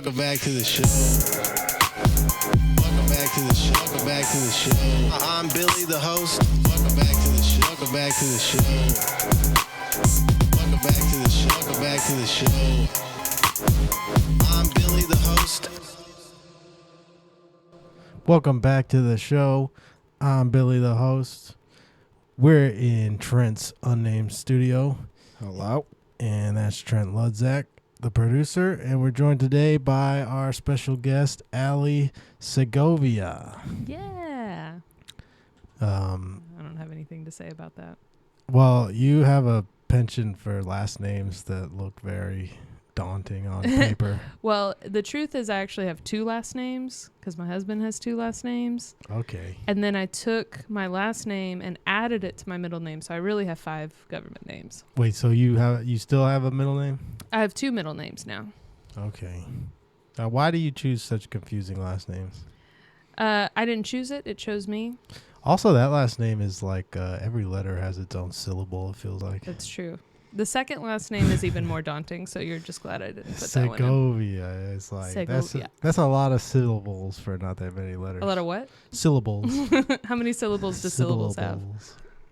Welcome back to the show. Welcome back to the show. Welcome back to the show. I'm Billy, the host. Welcome back to the show. Welcome back to the show. Welcome back to the show. Welcome back to the show. I'm Billy, the host. Welcome back to the show. I'm Billy, the host. We're in Trent's Unnamed studio. Hello. And that's Trent Ludzack, the producer. And we're joined today by our special guest, Allie Segovia. Yeah. I don't have anything to say about that. Well, you have a penchant for last names that look very daunting on paper. Well, the truth is I actually have two last names because my husband has two last names. Okay. And then I took my last name and added it to my middle name. So I really have 5 government names. Wait, so you still have a middle name? I have 2 middle names now. Okay. Why do you choose such confusing last names? I didn't choose it. It chose me. Also, that last name is like every letter has its own syllable, it feels like. That's true. The second last name is even more daunting, so you're just glad I didn't put that one in. Segovia. It's like that's a lot of syllables for not that many letters. A lot of what? Syllables. How many syllables do syllables have?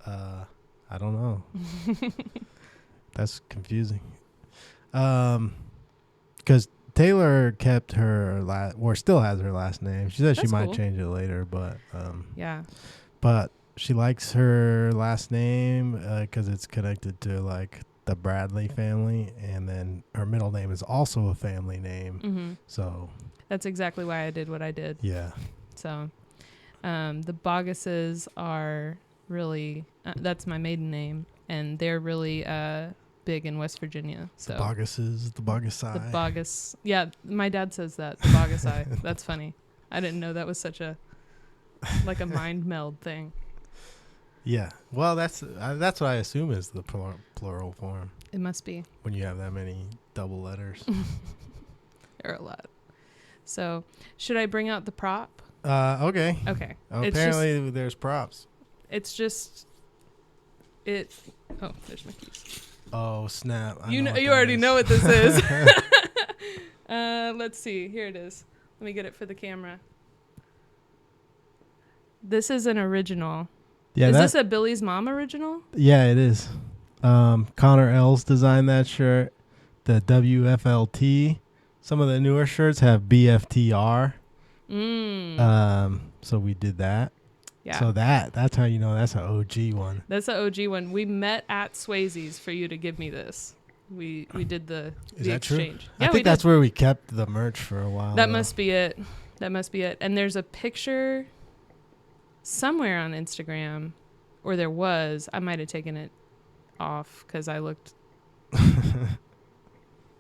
I don't know. That's confusing. Because Taylor kept her or still has her last name. She said she might change it later, but yeah. But she likes her last name because it's connected to like the Bradley family, and then her middle name is also a family name. Mm-hmm. So that's exactly why I did what I did. Yeah. So the Bogguses are really that's my maiden name, and they're really big in West Virginia. So the Boggusai. The Boggus. Yeah, my dad says that. The Boggusai. That's funny. I didn't know that was such a like a mind meld thing. Yeah. Well, that's what I assume is the plural form. It must be. When you have that many double letters. There are a lot. So, should I bring out the prop? Okay. Okay. Apparently, there's props. It's just... Oh, there's my keys. Oh, snap. You already know what this is. Let's see. Here it is. Let me get it for the camera. This is an original. Yeah, is this a Billy's Mom original? Yeah, it is. Connor L's designed that shirt. The WFLT. Some of the newer shirts have BFTR. So we did that. Yeah. So that's how you know that's an OG one. That's an OG one. We met at Swayze's for you to give me this. We did the exchange. True? Yeah, I think that's where we kept the merch for a while. That must be it. And there's a picture somewhere on Instagram, or there was. I might have taken it off because I looked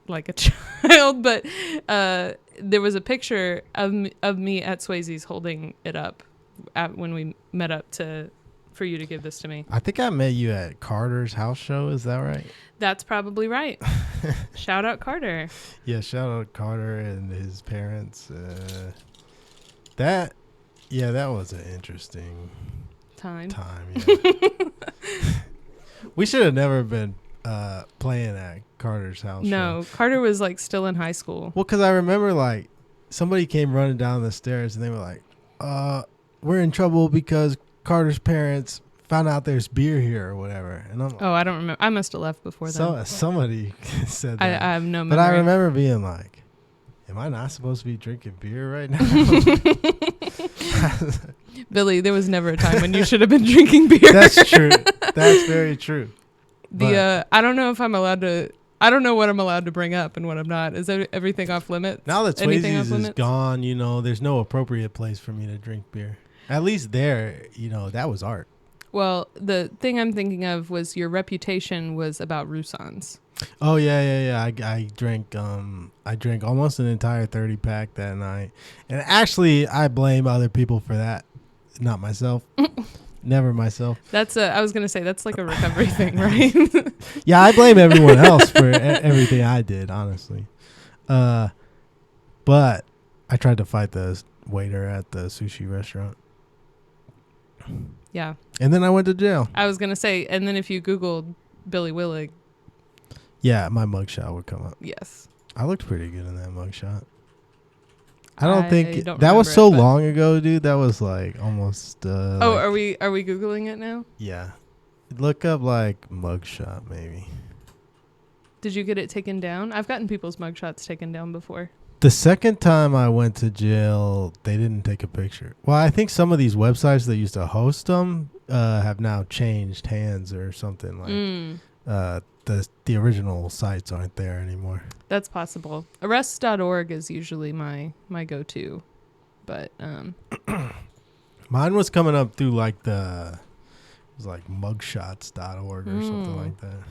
like a child, but there was a picture of me at Swayze's holding it up when we met up for you to give this to me. I think I met you at Carter's house show. Is that right? That's probably right. Shout out Carter. Yeah, shout out Carter and his parents. That was an interesting time. Yeah. We should have never been playing at Carter's house. No, Carter was like still in high school. Well, because I remember like somebody came running down the stairs and they were like, we're in trouble because Carter's parents found out there's beer here or whatever. And I'm I don't remember. I must have left before then. Somebody said that. I have no memory. But I remember being like, am I not supposed to be drinking beer right now? Billy, there was never a time when you should have been drinking beer. That's true. That's very true. I don't know if I'm allowed to. I don't know what I'm allowed to bring up and what I'm not. Is everything off limits? Now that Swayze's is gone, there's no appropriate place for me to drink beer. At least there, that was art. Well, the thing I'm thinking of was your reputation was about Roussan's. Oh yeah. I drank almost an entire 30-pack that night, and actually I blame other people for that, not myself. Never myself. I was gonna say that's like a recovery thing, right? Yeah, I blame everyone else for everything I did, honestly. But I tried to fight the waiter at the sushi restaurant. Yeah. And then I went to jail. I was gonna say, and then if you Googled Billy Willig. Yeah, my mugshot would come up. Yes. I looked pretty good in that mugshot. I don't think don't that was remember so it, but- long ago, dude. That was like almost. Oh, are we Googling it now? Yeah, look up like mugshot maybe. Did you get it taken down? I've gotten people's mugshots taken down before. The second time I went to jail, they didn't take a picture. Well, I think some of these websites that used to host them have now changed hands or something. Like the original sites aren't there anymore. That's possible. Arrest.org is usually my go-to, but Mine was coming up through like it was like mugshots.org or something like that.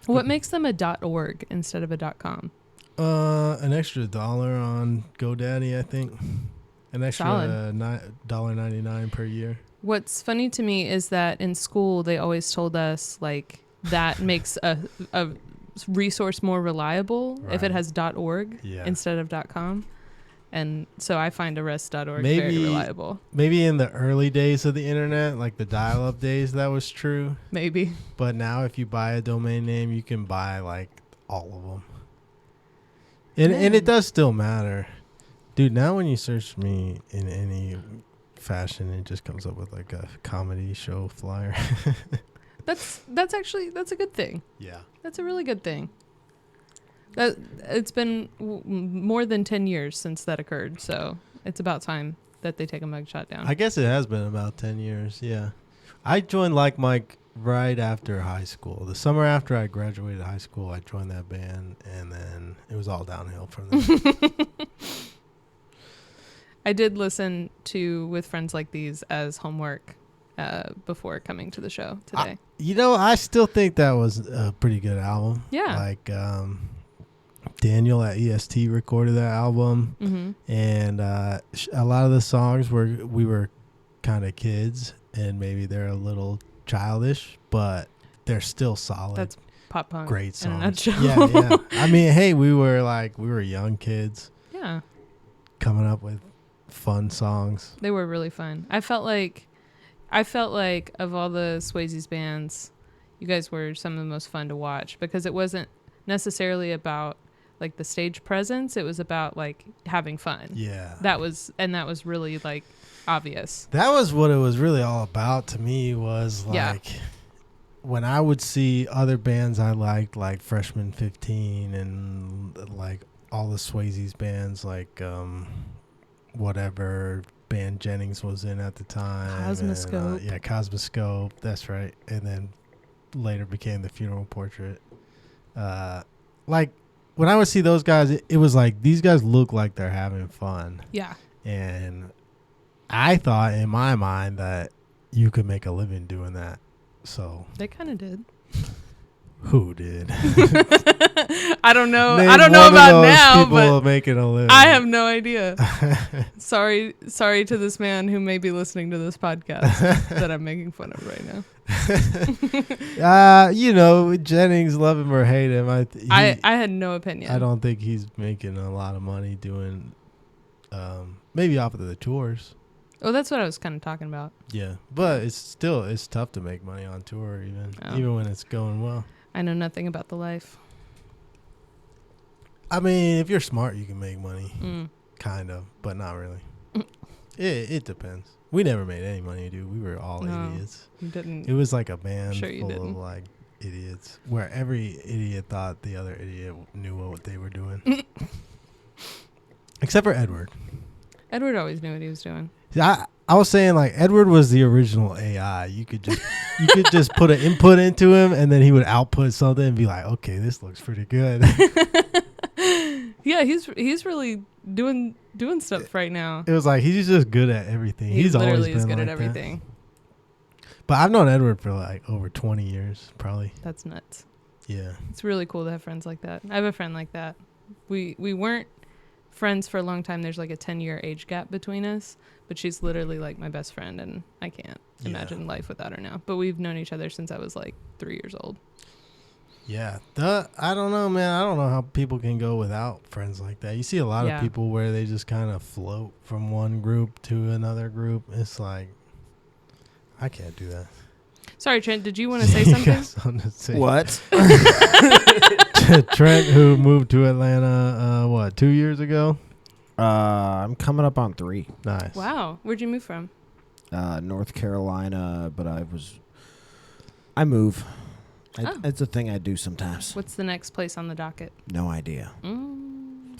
what makes them a .org instead of a .com? An extra $1 on GoDaddy, I think. An extra $1.99 per year. What's funny to me is that in school they always told us like that makes a resource more reliable if it has .org instead of .com. And so I find arrest.org very reliable. Maybe in the early days of the internet, like the dial-up days, that was true. Maybe. But now if you buy a domain name, you can buy like all of them. And it does still matter. Dude, now when you search me in any fashion, it just comes up with like a comedy show flyer. That's a good thing. Yeah. That's a really good thing. It's been more than 10 years since that occurred, so it's about time that they take a mugshot down. I guess it has been about 10 years, yeah. I joined Like Mike right after high school. The summer after I graduated high school, I joined that band, and then it was all downhill from there. I did listen to With Friends Like These as homework before coming to the show today. I still think that was a pretty good album. Yeah. Like, Daniel at EST recorded that album, and a lot of the songs we were kind of kids, and maybe they're a little childish, but they're still solid. That's pop punk. Great songs. In a nutshell. Yeah. I mean, hey, we were young kids. Yeah. Coming up with fun songs. They were really fun. I felt like of all the Swayze's bands, you guys were some of the most fun to watch because it wasn't necessarily about like the stage presence. It was about like having fun. Yeah. That was really like obvious. That was what it was really all about to me, was like when I would see other bands I liked, like Freshman 15 and like all the Swayze's bands, like whatever band Jennings was in at the time. Cosmoscope. Cosmoscope. That's right. And then later became the Funeral Portrait. Like when I would see those guys, it was like these guys look like they're having fun. Yeah. And I thought in my mind that you could make a living doing that. So they kind of did. Who did? I don't know. Name I don't know one of about those now, people but making a living. I have no idea. Sorry to this man who may be listening to this podcast that I'm making fun of right now. Jennings, love him or hate him. I had no opinion. I don't think he's making a lot of money doing, maybe off of the tours. Oh, that's what I was kind of talking about. Yeah, but it's tough to make money on tour, even when it's going well. I know nothing about the life. I mean, if you're smart, you can make money, kind of, but not really. It depends. We never made any money, dude. We were all idiots. You didn't. It was like a band full of like idiots, where every idiot thought the other idiot knew what they were doing, except for Edward. Edward always knew what he was doing. I was saying like Edward was the original AI. You could just put an input into him, and then he would output something and be like, okay, this looks pretty good. Yeah, he's really doing stuff right now. It was like he's just good at everything. He's always literally been is good like at everything. That. But I've known Edward for like over 20 years, probably. That's nuts. Yeah. It's really cool to have friends like that. I have a friend like that. We weren't friends for a long time. There's like a 10-year age gap between us, but she's literally like my best friend, and I can't imagine life without her now. But we've known each other since I was like 3 years old. Yeah. I don't know, man. I don't know how people can go without friends like that. You see a lot of people where they just kind of float from one group to another group. It's like, I can't do that. Sorry, Trent, did you want to say something? What? Trent, who moved to Atlanta, 2 years ago? I'm coming up on 3. Nice. Wow. Where'd you move from? North Carolina, but I move. It's a thing I do sometimes. What's the next place on the docket? No idea.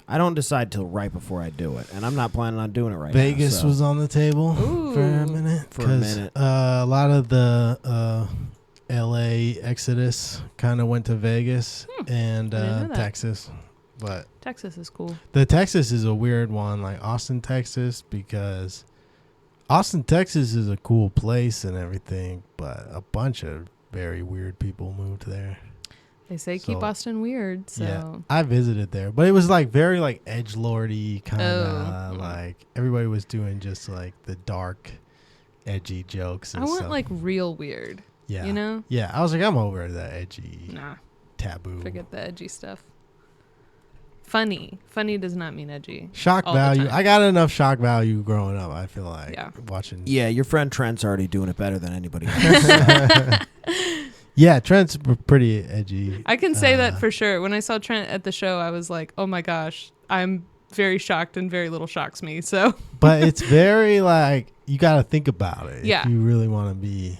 I don't decide till right before I do it, and I'm not planning on doing it right Vegas now. So. was on the table for a minute. A lot of the L.A. exodus kind of went to Vegas and Texas. But Texas is cool. The Texas is a weird one, like Austin, Texas, because Austin, Texas is a cool place and everything, but a bunch of very weird people moved there. They say keep Austin weird, so yeah, I visited there, but it was like very like edgelordy kind of like everybody was doing just like the dark, edgy jokes. And I want stuff. Like real weird. Yeah, you know. Yeah, I was like, I'm over the edgy, taboo. Forget the edgy stuff. Funny does not mean edgy. Shock value. I got enough shock value growing up. I feel like watching. Yeah, your friend Trent's already doing it better than anybody else. Yeah, Trent's pretty edgy. I can say that for sure. When I saw Trent at the show, I was like, oh my gosh, I'm very shocked and very little shocks me. So, but it's very like, you got to think about it. Yeah. If you really want to be,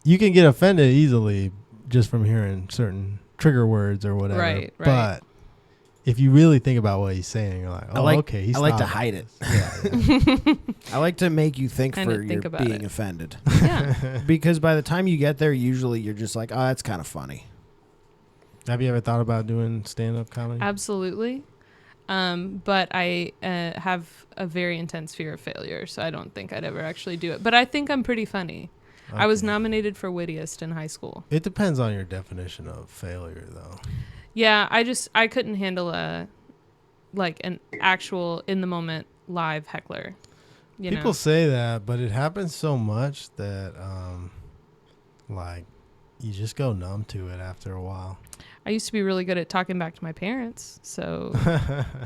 you can get offended easily just from hearing certain trigger words or whatever. Right. But if you really think about what he's saying, you're like, okay. He's I like to hide it. Yeah. I like to make you think Kinda for think you're about being it. offended. Yeah. Because by the time you get there, usually you're just like, oh, that's kind of funny. Have you ever thought about doing stand-up comedy? Absolutely. But I have a very intense fear of failure, so I don't think I'd ever actually do it. But I think I'm pretty funny. Okay. I was nominated for Wittiest in high school. It depends on your definition of failure, though. Yeah, I couldn't handle an actual in the moment live heckler. People say that, but it happens so much that like you just go numb to it after a while. I used to be really good at talking back to my parents, so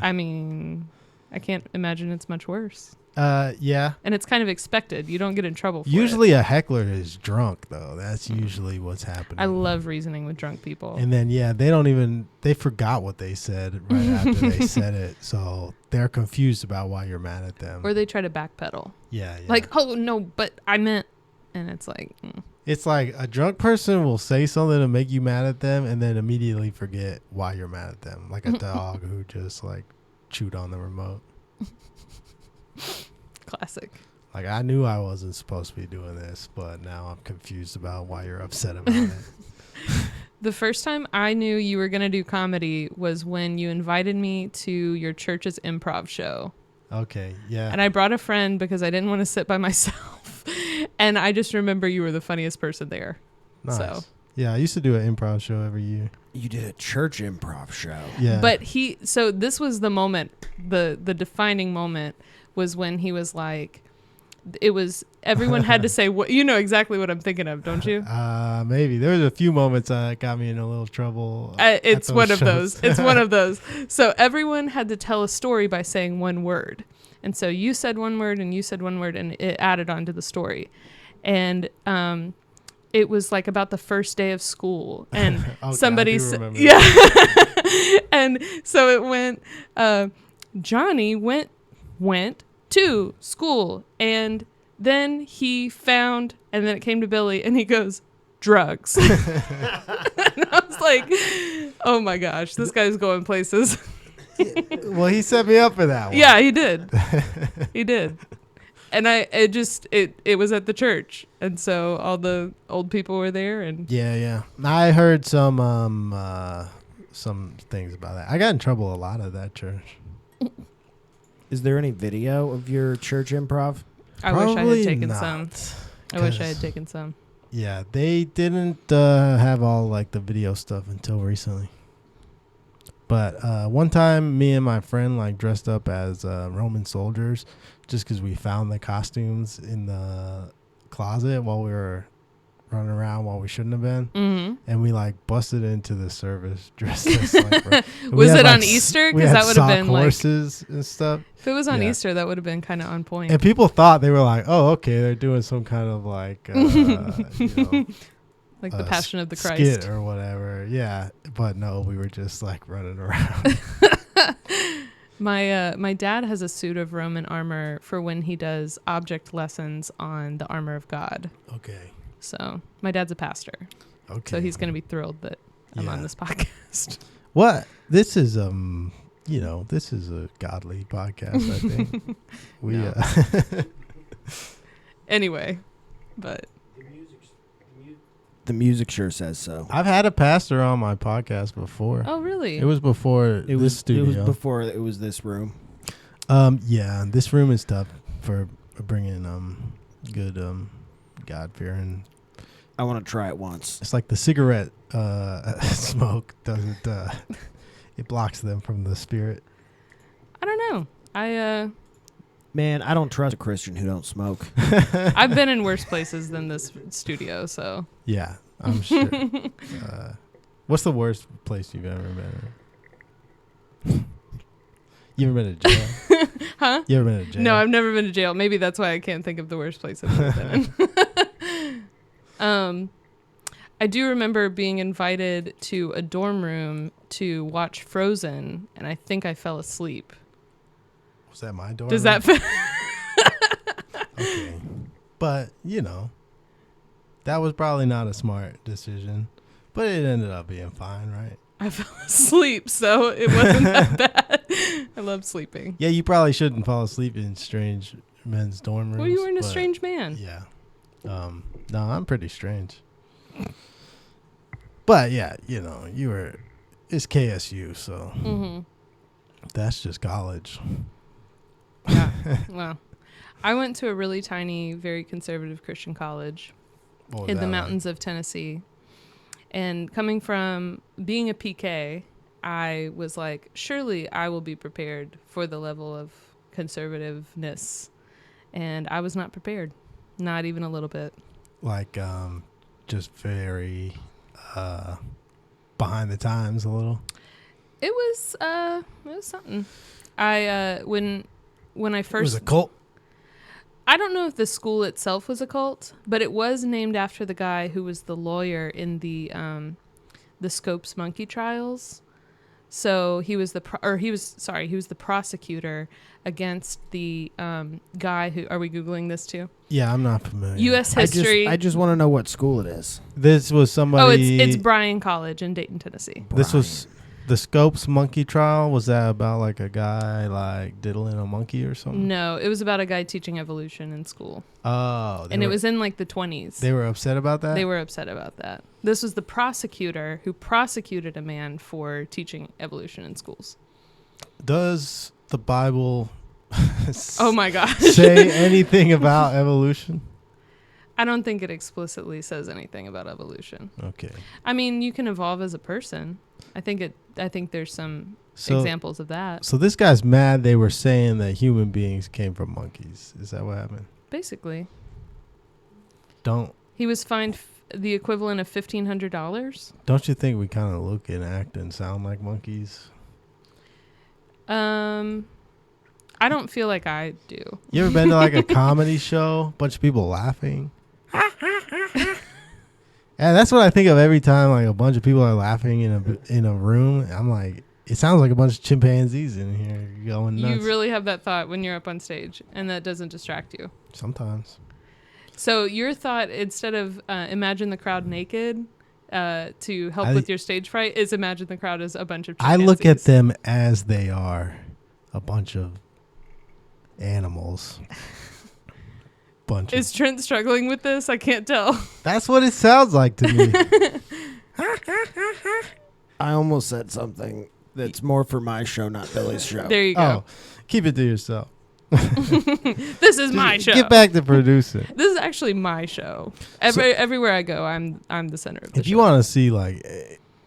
I mean, I can't imagine it's much worse. Yeah. And it's kind of expected. You don't get in trouble for usually it. A heckler is drunk, though. That's usually what's happening. I love reasoning with drunk people. And then, they forgot what they said right after they said it. So they're confused about why you're mad at them. Or they try to backpedal. Yeah. Like, oh, no, but I meant, and it's like. It's like a drunk person will say something to make you mad at them and then immediately forget why you're mad at them. Like a dog who just like chewed on the remote. Classic. Like, I knew I wasn't supposed to be doing this, but now I'm confused about why you're upset about it. The first time I knew you were going to do comedy was when you invited me to your church's improv show. Okay, yeah. And I brought a friend because I didn't want to sit by myself. And I just remember you were the funniest person there. Nice. So. Yeah, I used to do an improv show every year. You did a church improv show. Yeah. But so this was the moment, the defining moment was when he was like, it was, everyone had to say, what, you know exactly what I'm thinking of, don't you? Maybe. There was a few moments that got me in a little trouble. It's one of those. It's one of those. So everyone had to tell a story by saying one word. And so you said one word and you said one word and it added on to the story. And it was like about the first day of school. And somebody said, yeah. And so it went, Johnny went to school and then he found, and then it came to Billy and he goes, drugs. And I was like, oh my gosh, this guy's going places. Well, he set me up for that one. Yeah, he did. He did. And it was at the church. And so all the old people were there. And yeah. I heard some things about that. I got in trouble a lot at that church. Is there any video of your church improv? I wish I had taken not, some. I wish I had taken some. Yeah, they didn't have all like the video stuff until recently. But one time, me and my friend like dressed up as Roman soldiers, just because we found the costumes in the closet while we were running around while we shouldn't have been, and we like busted into the service dressed as like. Was it on Easter? Because that would have been like horses and stuff. If it was on Easter, that would have been kind of on point. And people thought they were like, "Oh, okay, they're doing some kind of like, like the Passion of the Christ skit or whatever." Yeah, but no, we were just like running around. My dad has a suit of Roman armor for when he does object lessons on the armor of God. Okay. So my dad's a pastor. Okay. So he's going to be thrilled that I'm on this podcast. What? This is this is a godly podcast, I think. Anyway, but the music sure says so. I've had a pastor on my podcast before. Oh, really? It was before this studio. It was before it was this room. Yeah, this room is tough for bringing good God-fearing. I want to try it once. It's like the cigarette smoke doesn't it blocks them from the spirit. I don't know. Man, I don't trust a Christian who don't smoke. I've been in worse places than this studio, so. Yeah, I'm sure. What's the worst place you've ever been? You ever been to jail? Huh? You ever been to jail? No, I've never been to jail. Maybe that's why I can't think of the worst place I've ever been in. I do remember being invited to a dorm room to watch Frozen, and I think I fell asleep. Was that my dorm? Does room? that Okay. But, that was probably not a smart decision. But it ended up being fine, right? I fell asleep, so it wasn't that bad. I love sleeping. Yeah, you probably shouldn't fall asleep in strange men's dorm rooms. Well, you weren't a strange man. Yeah. No, I'm pretty strange. But, yeah, it's KSU, so that's just college. Yeah. Well, I went to a really tiny, very conservative Christian college in the mountains of Tennessee. And coming from being a PK, I was like, surely I will be prepared for the level of conservativeness. And I was not prepared. Not even a little bit. Like, just very behind the times a little. It was something. When I first... It was a cult? I don't know if the school itself was a cult, but it was named after the guy who was the lawyer in the Scopes monkey trials. So he was the prosecutor against the guy who... Are we Googling this too? Yeah, I'm not familiar. U.S. history. I just want to know what school it is. This was somebody... Oh, it's Bryan College in Dayton, Tennessee. This was the Scopes monkey trial. Was that about like a guy like diddling a monkey or something? No, it was about a guy teaching evolution in school. Oh. And it was in like the 20s. They were upset about that? They were upset about that. This was the prosecutor who prosecuted a man for teaching evolution in schools. Does the Bible oh my gosh. say anything about evolution? I don't think it explicitly says anything about evolution. Okay. I mean, you can evolve as a person. I think there's some examples of that. So this guy's mad they were saying that human beings came from monkeys. Is that what happened? Basically. Don't He was fined the equivalent of $1,500. Don't you think we kind of look and act and sound like monkeys? I don't feel like I do. You ever been to like a comedy show? Bunch of people laughing. And that's what I think of every time like a bunch of people are laughing in a room. I'm like, it sounds like a bunch of chimpanzees in here going nuts. You really have that thought when you're up on stage, and that doesn't distract you. Sometimes. So your thought, instead of imagine the crowd naked to help with your stage fright, is imagine the crowd as a bunch of chimpanzees. I look at them as they are, a bunch of animals. Is Trent struggling with this? I can't tell. That's what it sounds like to me. I almost said something that's more for my show, not Billy's show. There you go. Oh, keep it to yourself. This is my show. Get back to producing. This is actually my show. Everywhere I go, I'm the center of the show. If you want to see like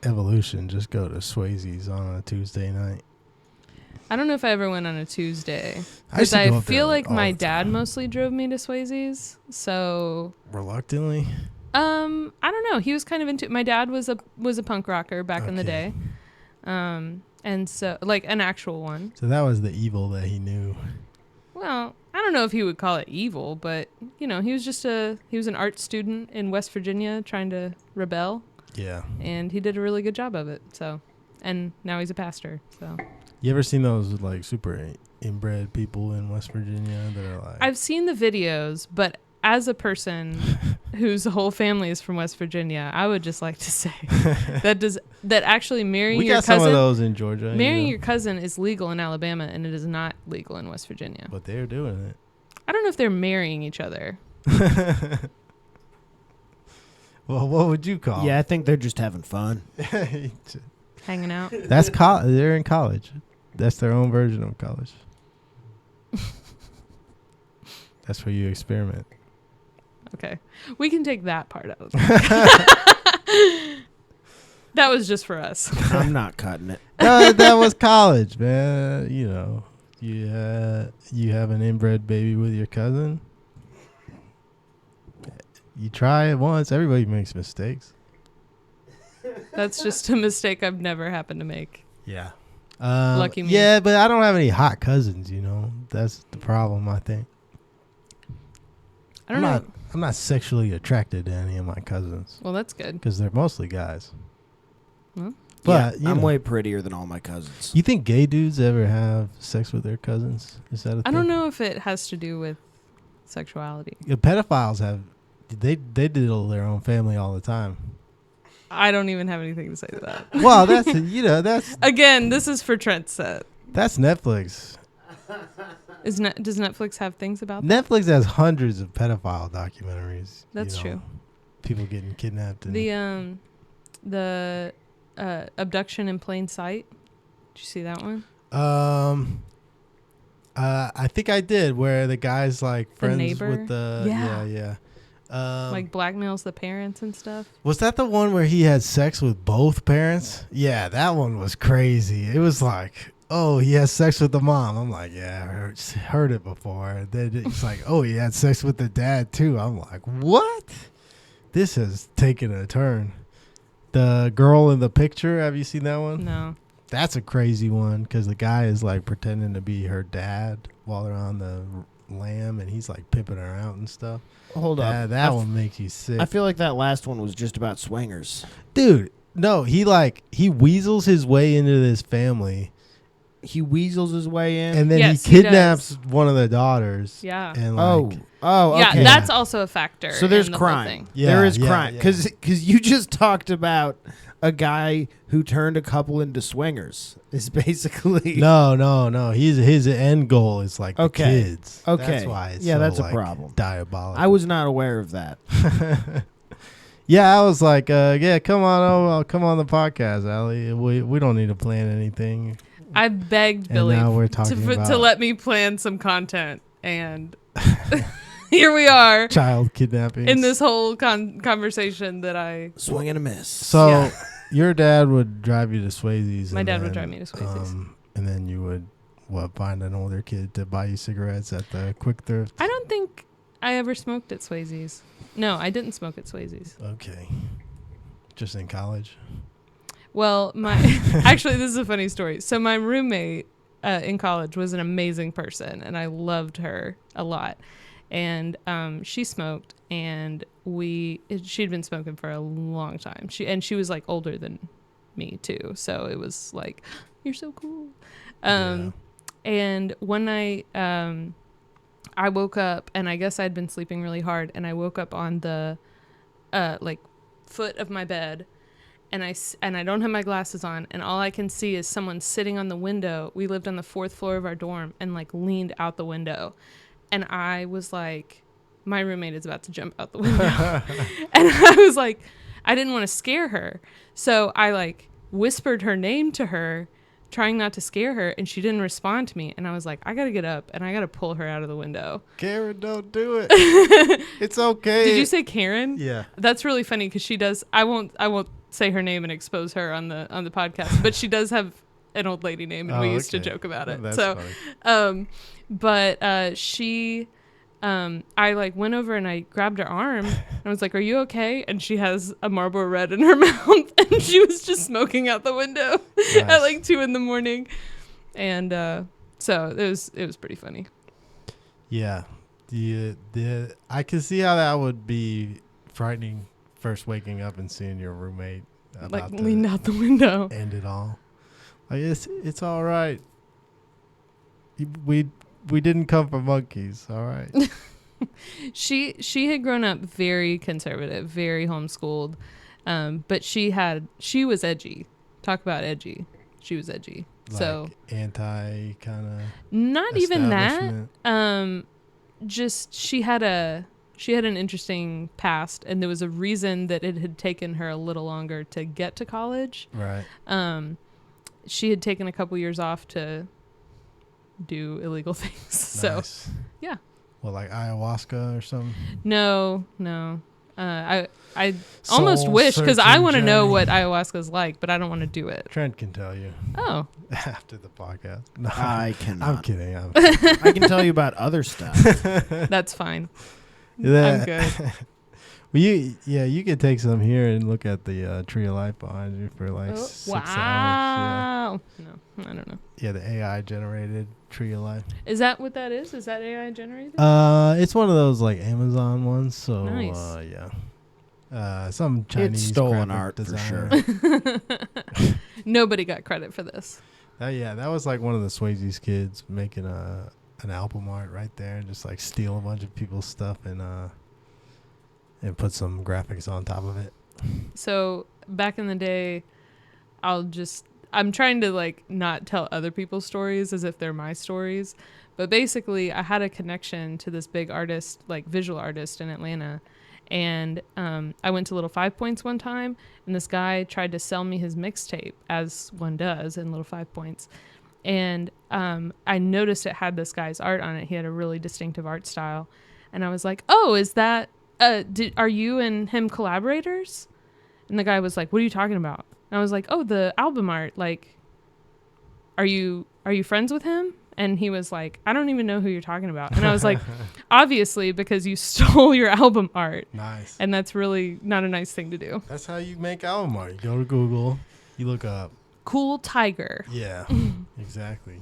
evolution, just go to Swayze's on a Tuesday night. I don't know if I ever went on a Tuesday. I used Because to go I up there, feel like, like all my the dad time. mostly drove me to Swayze's. So Reluctantly. I don't know. He was kind of into. My dad was a punk rocker back in the day, and so like an actual one. So that was the evil that he knew. Well, I don't know if he would call it evil, but he was an art student in West Virginia trying to rebel. Yeah. And he did a really good job of it. So, and now he's a pastor. So. You ever seen those like super inbred people in West Virginia that are like? I've seen the videos, but as a person whose whole family is from West Virginia, I would just like to say that actually marrying we your got cousin, some of those in Georgia. marrying your cousin is legal in Alabama, and it is not legal in West Virginia. But they're doing it. I don't know if they're marrying each other. Well, what would you call? Yeah, I think they're just having fun. Hanging out. That's they're in college. That's their own version of college. That's where you experiment. Okay. We can take that part out. That was just for us. I'm not cutting it. No, that was college, man. You know, you have an inbred baby with your cousin. You try it once. Everybody makes mistakes. That's just a mistake I've never happened to make. Yeah. Lucky me. Yeah, but I don't have any hot cousins, you know. That's the problem, I think. I don't know. I'm not sexually attracted to any of my cousins. Well, that's good. Because they're mostly guys. Well, But yeah, I'm way prettier than all my cousins. You think gay dudes ever have sex with their cousins? Is that a thing? I don't know if it has to do with sexuality. Yeah, pedophiles have. They diddle their own family all the time. I don't even have anything to say to that. Well, that's that's again. This is for Trent's set. That's Netflix. Does Netflix have things about that? Netflix has hundreds of pedophile documentaries. That's true. People getting kidnapped. And The abduction in plain sight. Did you see that one? I think I did. Where the guy's like friends neighbor? with the yeah. Like blackmails the parents and stuff. Was that the one where he had sex with both parents? Yeah, that one was crazy. It was like, oh, he has sex with the mom. I'm like, yeah, I heard it before. Then it's like, oh, he had sex with the dad too. I'm like, what? This has taken a turn. The girl in the picture, have you seen that one? No. That's a crazy one because the guy is like pretending to be her dad while they're on the lam and he's like pimping her out and stuff. Hold up. That one makes you sick. I feel like that last one was just about swingers. Dude, no, he weasels his way into this family. He weasels his way in? And then Yes, he kidnaps one of the daughters. Yeah. And okay. Yeah, that's also a factor. So there's in the crime. Whole thing. Yeah, there is yeah, crime. yeah. Because you just talked about a guy who turned a couple into swingers. Is basically... No. His end goal is like the kids. Okay. That's why it's that's so, a problem. Diabolical. I was not aware of that. Yeah, I was like, come on the podcast, Allie. We don't need to plan anything. I begged Billy now we're talking to about let me plan some content, and here we are, child kidnapping in this whole conversation that I Swing and a miss. So your dad would drive you to Swayze's. My dad would drive me to Swayze's. And then you would find an older kid to buy you cigarettes at the quick thrift. I don't think I ever smoked at Swayze's. No, I didn't smoke at Swayze's. Okay. Just in college? Well, actually, this is a funny story. So my roommate in college was an amazing person, and I loved her a lot. And she smoked, and she'd been smoking for a long time. She was like older than me too, so it was like, you're so cool. And one night, I woke up, and I guess I'd been sleeping really hard, and I woke up on the like foot of my bed. And I don't have my glasses on, and all I can see is someone sitting on the window. We lived on the 4th floor of our dorm, and like leaned out the window. And I was like, my roommate is about to jump out the window. And I was like, I didn't want to scare her. So I like whispered her name to her, trying not to scare her, and she didn't respond to me. And I was like, I got to get up, and I got to pull her out of the window. Karen, don't do it. It's okay. Did you say Karen? Yeah. That's really funny because she does. I won't say her name and expose her on the podcast, but she does have an old lady name, and we used to joke about it. That's so funny. But she I like went over and I grabbed her arm and I was like, are you okay? And she has a Marlboro Red in her mouth, and she was just smoking out the window at like 2 a.m. And so it was pretty funny. Yeah. I can see how that would be frightening, first waking up and seeing your roommate Like leaned out the window. End it all. Like it's all right. we didn't come from monkeys. All right. She had grown up very conservative, very homeschooled, but she was edgy. Talk about edgy. She was edgy. Like so anti kind of. Not even that. Just she had an interesting past, and there was a reason that it had taken her a little longer to get to college. Right. She had taken a couple years off to do illegal things. Nice. So, yeah. Well, like ayahuasca or something? No. I almost wish, because I want to know what ayahuasca is like, but I don't want to do it. Trent can tell you. Oh. After the podcast. No, I cannot. I'm kidding. I can tell you about other stuff. That's fine. I'm good. Well, you could take some here and look at the tree of life behind you for like 6 hours. Wow. Yeah. No, I don't know. Yeah, the AI generated tree of life. Is that what that is? Is that AI generated? It's one of those like Amazon ones. So nice. Yeah. Some Chinese it's stolen art designer. for sure. Nobody got credit for this. That was like one of the Swayze's kids making an album art right there, and just like steal a bunch of people's stuff and put some graphics on top of it. So back in the day, I'm trying to like not tell other people's stories as if they're my stories, but basically I had a connection to this big artist, like visual artist in Atlanta. And I went to Little 5 Points one time, and this guy tried to sell me his mixtape, as one does in Little 5 Points. And I noticed it had this guy's art on it. He had a really distinctive art style. And I was like, oh, is that, are you and him collaborators? And the guy was like, what are you talking about? And I was like, oh, the album art. Like, are you friends with him? And he was like, I don't even know who you're talking about. And I was like, obviously, because you stole your album art. Nice. And that's really not a nice thing to do. That's how you make album art. You go to Google, you look up Cool Tiger. Yeah, exactly.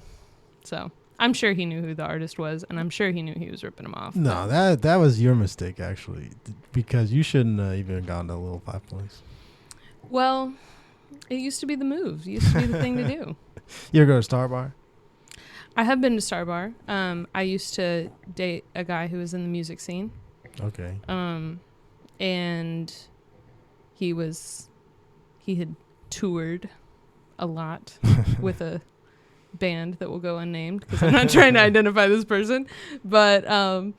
So I'm sure he knew who the artist was, and I'm sure he knew he was ripping him off. No, that was your mistake, actually, because you shouldn't have even gone to Little 5 Points. Well, it used to be the move. It used to be the thing to do. You ever go to Star Bar? I have been to Star Bar. I used to date a guy who was in the music scene. Okay. And he had toured a lot with a band that will go unnamed, because I'm not trying to identify this person. But I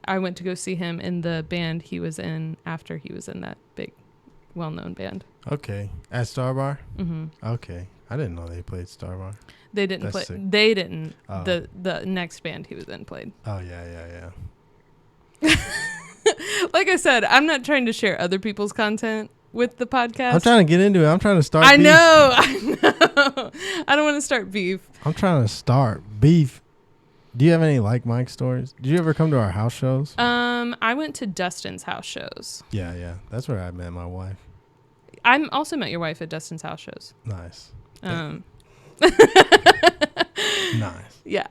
went to go see him in the band he was in after he was in that big, well-known band. Okay. At Star Bar? Mm-hmm. Okay. I didn't know they played Star Bar. They didn't That's play. sick. They didn't. Oh. The next band he was in played. Oh, yeah. Like I said, I'm not trying to share other people's content with the podcast. I'm trying to get into it. I'm trying to start beef. I know. I don't want to start beef. I'm trying to start beef. Do you have any like Mike stories? Did you ever come to our house shows? I went to Dustin's house shows. Yeah. That's where I met my wife. I also met your wife at Dustin's house shows. Nice. Nice. Yeah.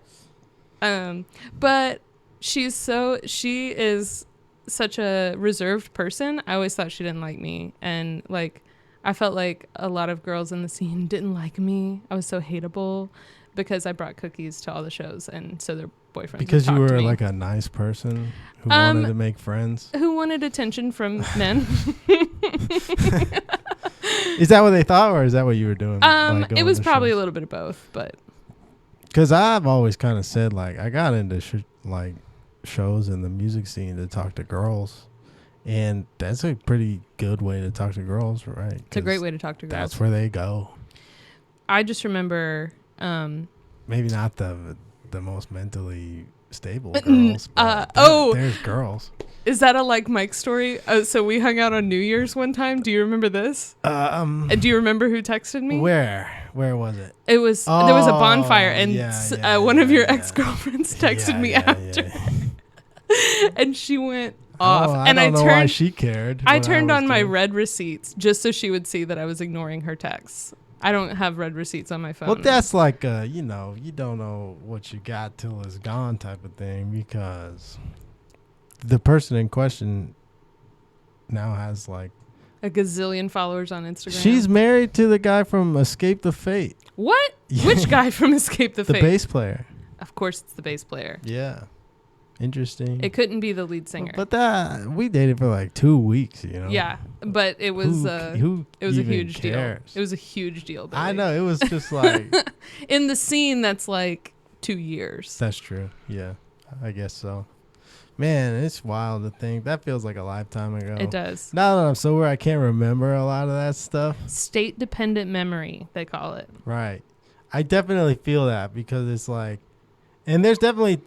But she is such a reserved person. I always thought she didn't like me, and like I felt like a lot of girls in the scene didn't like me. I was so hateable because I brought cookies to all the shows, and so their boyfriends Because would you talk to were me. like a nice person who wanted to make friends. Who wanted attention from men. Is that what they thought, or is that what you were doing? It was probably a little bit of both, but because I've always kind of said, like, I got into shows in the music scene to talk to girls, and that's a pretty good way to talk to girls, right? It's a great way to talk to girls. That's where they go. I just remember maybe not the most mentally stable girls, but there's girls. Is that a like Mike story? So we hung out on New Year's one time. Do you remember this? Do you remember who texted me? Where was it? It was there was a bonfire, and one of your ex-girlfriends texted me after, and she went off. And I don't know why she cared. I turned on my read receipts just so she would see that I was ignoring her texts. I don't have read receipts on my phone. Well, that's like you don't know what you got till it's gone type of thing, because the person in question now has like a gazillion followers on Instagram. She's married to the guy from Escape the Fate. What? Which guy from Escape the Fate? The bass player. Of course, it's the bass player. Yeah. Interesting. It couldn't be the lead singer. But that we dated for like 2 weeks, you know. Yeah, but it was who it was a even huge cares? deal. It was a huge deal. Billy. I know, it was just like in the scene that's like 2 years. That's true. Yeah. I guess so. Man, it's wild to think. That feels like a lifetime ago. It does. Now that I'm sober, I can't remember a lot of that stuff. State dependent memory, they call it. Right. I definitely feel that because it's like, and there's definitely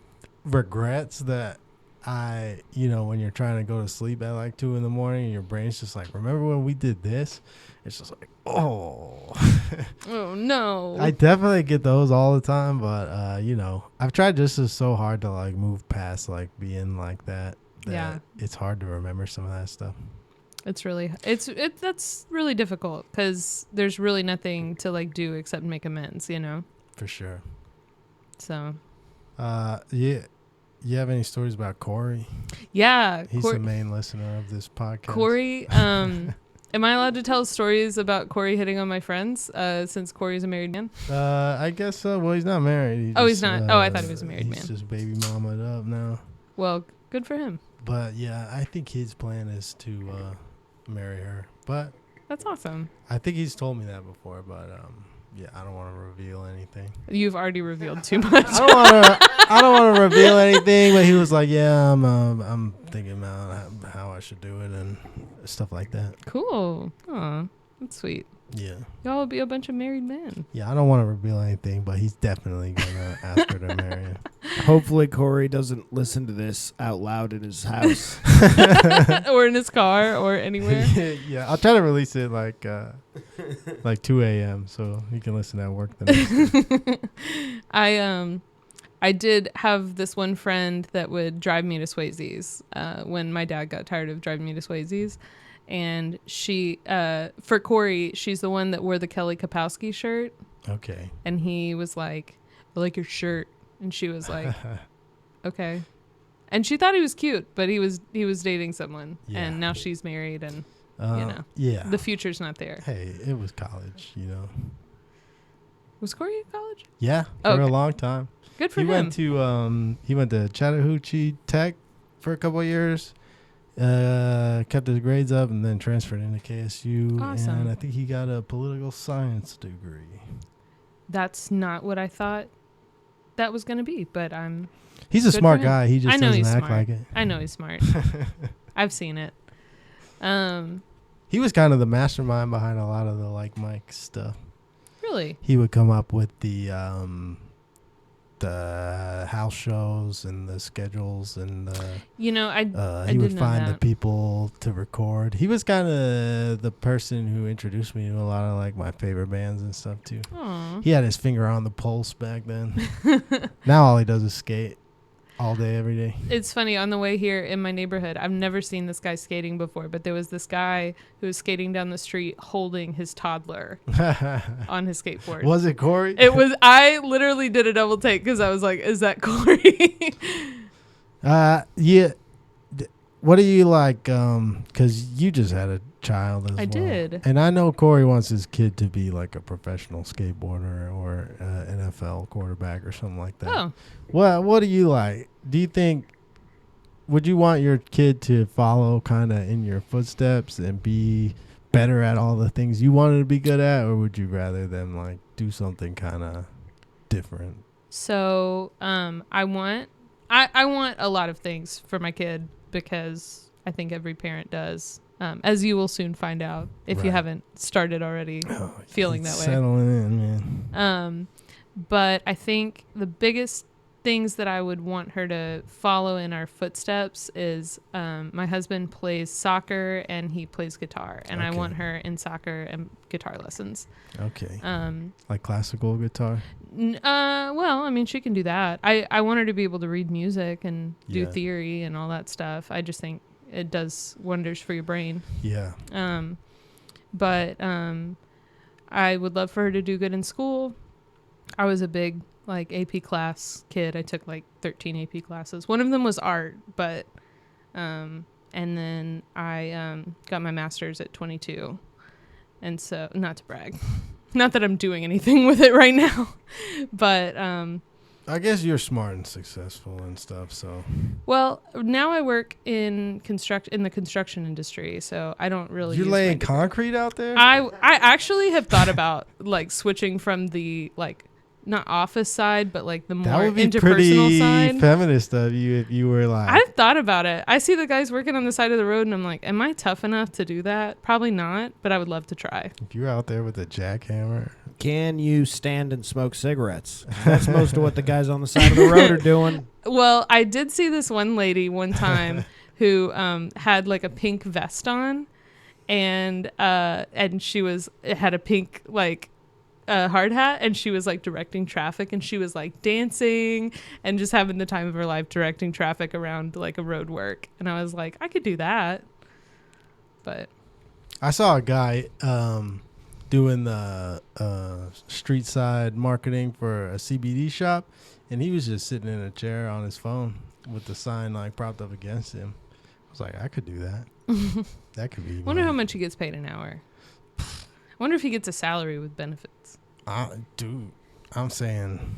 regrets that when you're trying to go to sleep at like 2 a.m. and your brain's just like, remember when we did this? It's just like, oh. Oh, no. I definitely get those all the time, but, I've tried just so hard to like move past like being like that yeah. It's hard to remember some of that stuff. It's really, that's really difficult because there's really nothing to like do except make amends, you know? For sure. So. Yeah. You have any stories about Corey? Yeah. He's the main listener of this podcast. Corey, am I allowed to tell stories about Corey hitting on my friends since Corey's a married man? I guess so. Well, he's not married. He's not. I thought he was a married man. He's just baby mamaed up now. Well, good for him. But yeah, I think his plan is to marry her. But that's awesome. I think he's told me that before, but yeah, I don't want to reveal anything. You've already revealed too much. I don't want to reveal anything, but he was like, "Yeah, I'm thinking about how I should do it and stuff like that." Cool. Aw, that's sweet. Yeah. Y'all will be a bunch of married men. Yeah, I don't want to reveal anything, but he's definitely gonna ask her to marry him. Hopefully Corey doesn't listen to this out loud in his house. Or in his car or anywhere. Yeah, I'll try to release it like 2 a.m. so he can listen at work the next day. I did have this one friend that would drive me to Swayze's when my dad got tired of driving me to Swayze's. And she, for Corey, she's the one that wore the Kelly Kapowski shirt. Okay. And he was like, "I like your shirt." And she was like, "Okay." And she thought he was cute, but he was dating someone. Yeah. And now she's married and, yeah, the future's not there. Hey, it was college, Was Corey in college? Yeah, for a long time. Good for him. He went to Chattahoochee Tech for a couple of years. Kept his grades up and then transferred into KSU. Awesome. And I think he got a political science degree. That's not what I thought that was going to be, but he's a smart guy. He just doesn't act like it. I know he's smart. I've seen it. He was kind of the mastermind behind a lot of the like Mike stuff. Really? He would come up with the house shows and the schedules and he would find the people to record. He was kind of the person who introduced me to a lot of like my favorite bands and stuff too. Aww. He had his finger on the pulse back then. Now all he does is skate all day, every day. It's funny, on the way here in my neighborhood, I've never seen this guy skating before, but there was this guy who was skating down the street holding his toddler on his skateboard. Was it Corey? It was. I literally did a double take because I was like, is that Corey? Yeah. What do you like? Because you just had a child as well. I did. And I know Corey wants his kid to be like a professional skateboarder or NFL quarterback or something like that. Oh. What do you like? Do you think, would you want your kid to follow kind of in your footsteps and be better at all the things you wanted to be good at? Or would you rather them like do something kind of different? So I want a lot of things for my kid because I think every parent does, as you will soon find out if you haven't started already feeling that way. Settling in, man. But I think the biggest things that I would want her to follow in our footsteps is my husband plays soccer and he plays guitar, and I want her in soccer and guitar lessons. Okay. Like classical guitar? Well, I mean, she can do that. I want her to be able to read music and do theory and all that stuff. I just think it does wonders for your brain. Yeah. But I would love for her to do good in school. I was a big like AP class kid. I took like 13 AP classes. One of them was art, but and then I got my master's at 22. And so, not to brag, Not that I'm doing anything with it right now, but I guess you're smart and successful and stuff. So, well, now I work in the construction industry, so I don't really. You're laying concrete out there? I actually have thought about like switching from the like not office side, but like the more that would be interpersonal pretty side. Feminist of you if you were like. I've thought about it. I see the guys working on the side of the road, and I'm like, am I tough enough to do that? Probably not, but I would love to try. If you're out there with a jackhammer. Can you stand and smoke cigarettes? That's most of what the guys on the side of the road are doing. Well, I did see this one lady one time who had like a pink vest on, and she had a pink like hard hat, and she was like directing traffic, and she was like dancing and just having the time of her life directing traffic around like a road work. And I was like, I could do that, but I saw a guy doing the street side marketing for a CBD shop, and he was just sitting in a chair on his phone with the sign like propped up against him. I was like, I could do that. That could be. Wonder how much he gets paid an hour. Wonder if he gets a salary with benefits. Dude, I'm saying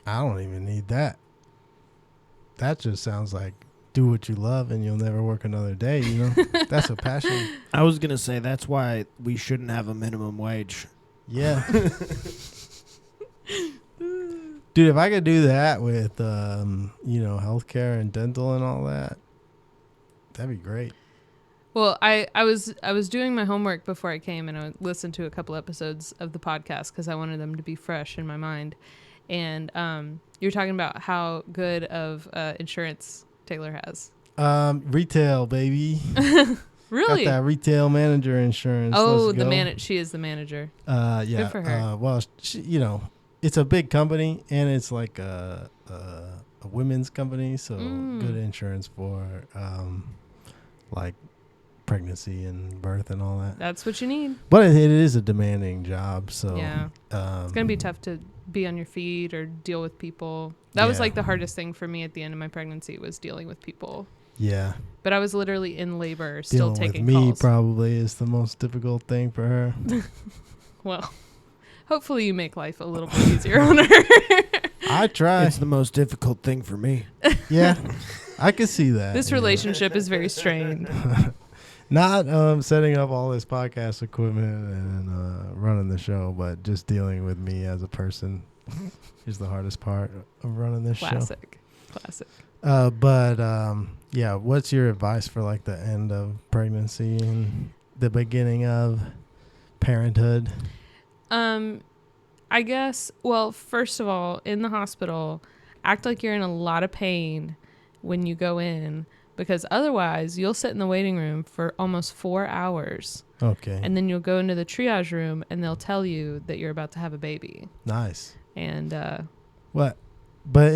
I don't even need that. That just sounds like do what you love and you'll never work another day, you know? That's a passion. I was going to say that's why we shouldn't have a minimum wage. Yeah. Dude, if I could do that with, healthcare and dental and all that, that'd be great. Well, I was doing my homework before I came, and I listened to a couple episodes of the podcast because I wanted them to be fresh in my mind. And you're talking about how good of insurance Taylor has. Retail, baby. Really? Got that retail manager insurance. Oh, she is the manager. Yeah. Good for her. Well, it's a big company, and it's like a women's company, so good insurance for like pregnancy and birth and all that. That's what you need. But it is a demanding job, so yeah, it's gonna be tough to be on your feet or deal with people. That was like the hardest thing for me at the end of my pregnancy was dealing with people. Yeah. But I was literally in labor, still taking with me calls. Probably is the most difficult thing for her. Well, hopefully you make life a little bit easier on her. I try. It's the most difficult thing for me. Yeah, I could see that. This relationship is very strained. Not setting up all this podcast equipment and running the show, but just dealing with me as a person is the hardest part of running this show. Classic. Yeah, what's your advice for like the end of pregnancy and the beginning of parenthood? I guess, well, first of all, in the hospital, act like you're in a lot of pain when you go in, because otherwise you'll sit in the waiting room for almost 4 hours. Okay. And then you'll go into the triage room and they'll tell you that you're about to have a baby. Nice. And what? But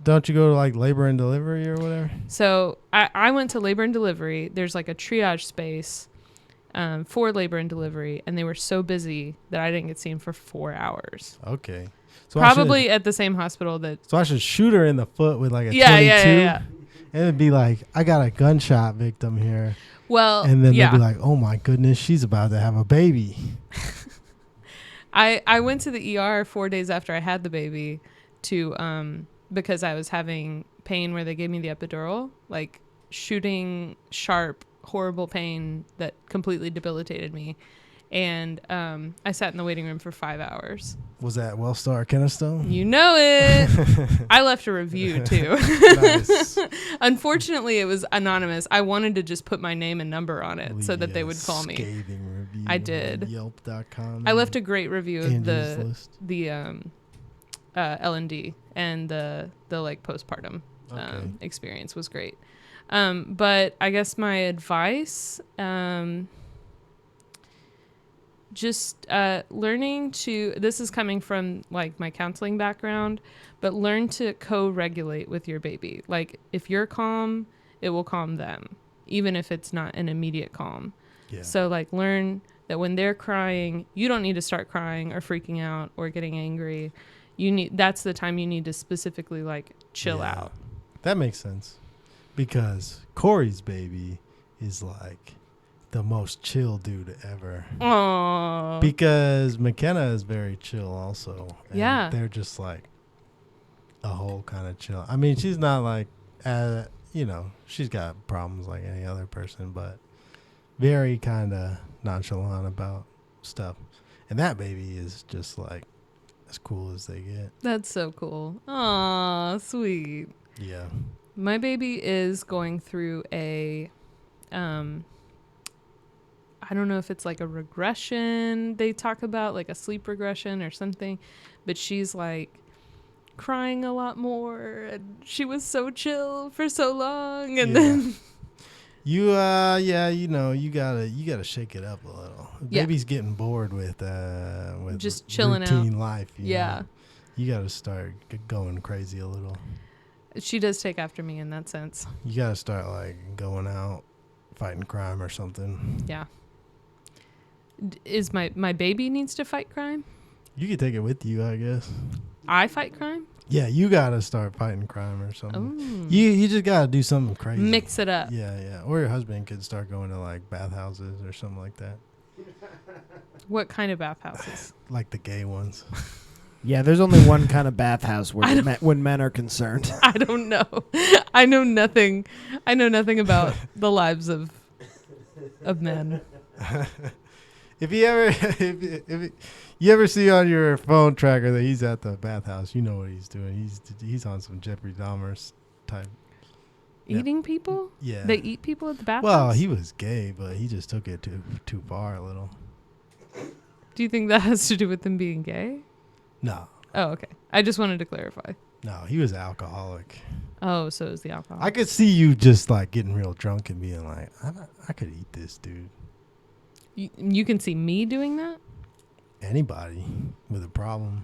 don't you go to like labor and delivery or whatever? So I went to labor and delivery. There's like a triage space for labor and delivery, and they were so busy that I didn't get seen for 4 hours. Okay. So probably at the same hospital that. So I should shoot her in the foot with like a 22? Yeah. And it'd be like, I got a gunshot victim here. Well, and then they'd be like, oh my goodness, she's about to have a baby. I went to the ER 4 days after I had the baby because I was having pain where they gave me the epidural, like shooting sharp, horrible pain that completely debilitated me. And I sat in the waiting room for 5 hours. Was that Wellstar Kennestone? You know it. I left a review too. Nice. Unfortunately, it was anonymous. I wanted to just put my name and number on it so that they would call me. Scathing review. I did. Yelp.com. I left a great review of the L&D and the like postpartum experience was great. But I guess my advice, just learning to, this is coming from like my counseling background, but learn to co-regulate with your baby. Like if you're calm, it will calm them, even if it's not an immediate calm. Yeah. So like learn that when they're crying, you don't need to start crying or freaking out or getting angry. That's the time you need to specifically like chill out. That makes sense, because Corey's baby is like the most chill dude ever. Aww. Because McKenna is very chill also. And Yeah. they're just like a whole kind of chill. I mean, she's not like, she's got problems like any other person, but very kind of nonchalant about stuff. And that baby is just like as cool as they get. That's so cool. Aw, sweet. Yeah. My baby is going through a, I don't know if it's like a regression they talk about, like a sleep regression or something, but she's like crying a lot more, and she was so chill for so long, and then you gotta shake it up a little. Yeah. Baby's getting bored with just chilling routine out. life. Yeah. You gotta start going crazy a little. She does take after me in that sense. You gotta start like going out, fighting crime or something. Yeah. Is my baby needs to fight crime? You could take it with you, I guess. I fight crime? Yeah, you gotta start fighting crime or something. Oh. You just gotta do something crazy. Mix it up. Yeah. Or your husband could start going to like bathhouses or something like that. What kind of bathhouses? Like the gay ones. Yeah, there's only one kind of bathhouse where when men are concerned. I don't know. I know nothing. I know nothing about the lives of men. If you ever see on your phone tracker that he's at the bathhouse, you know what he's doing. He's on some Jeffrey Dahmer's type. Eating people? Yeah. They eat people at the bathhouse? Well, he was gay, but he just took it too far a little. Do you think that has to do with them being gay? No. Oh, okay. I just wanted to clarify. No, he was alcoholic. Oh, so is the alcohol. I could see you just like getting real drunk and being like, I could eat this dude. You can see me doing that? Anybody with a problem.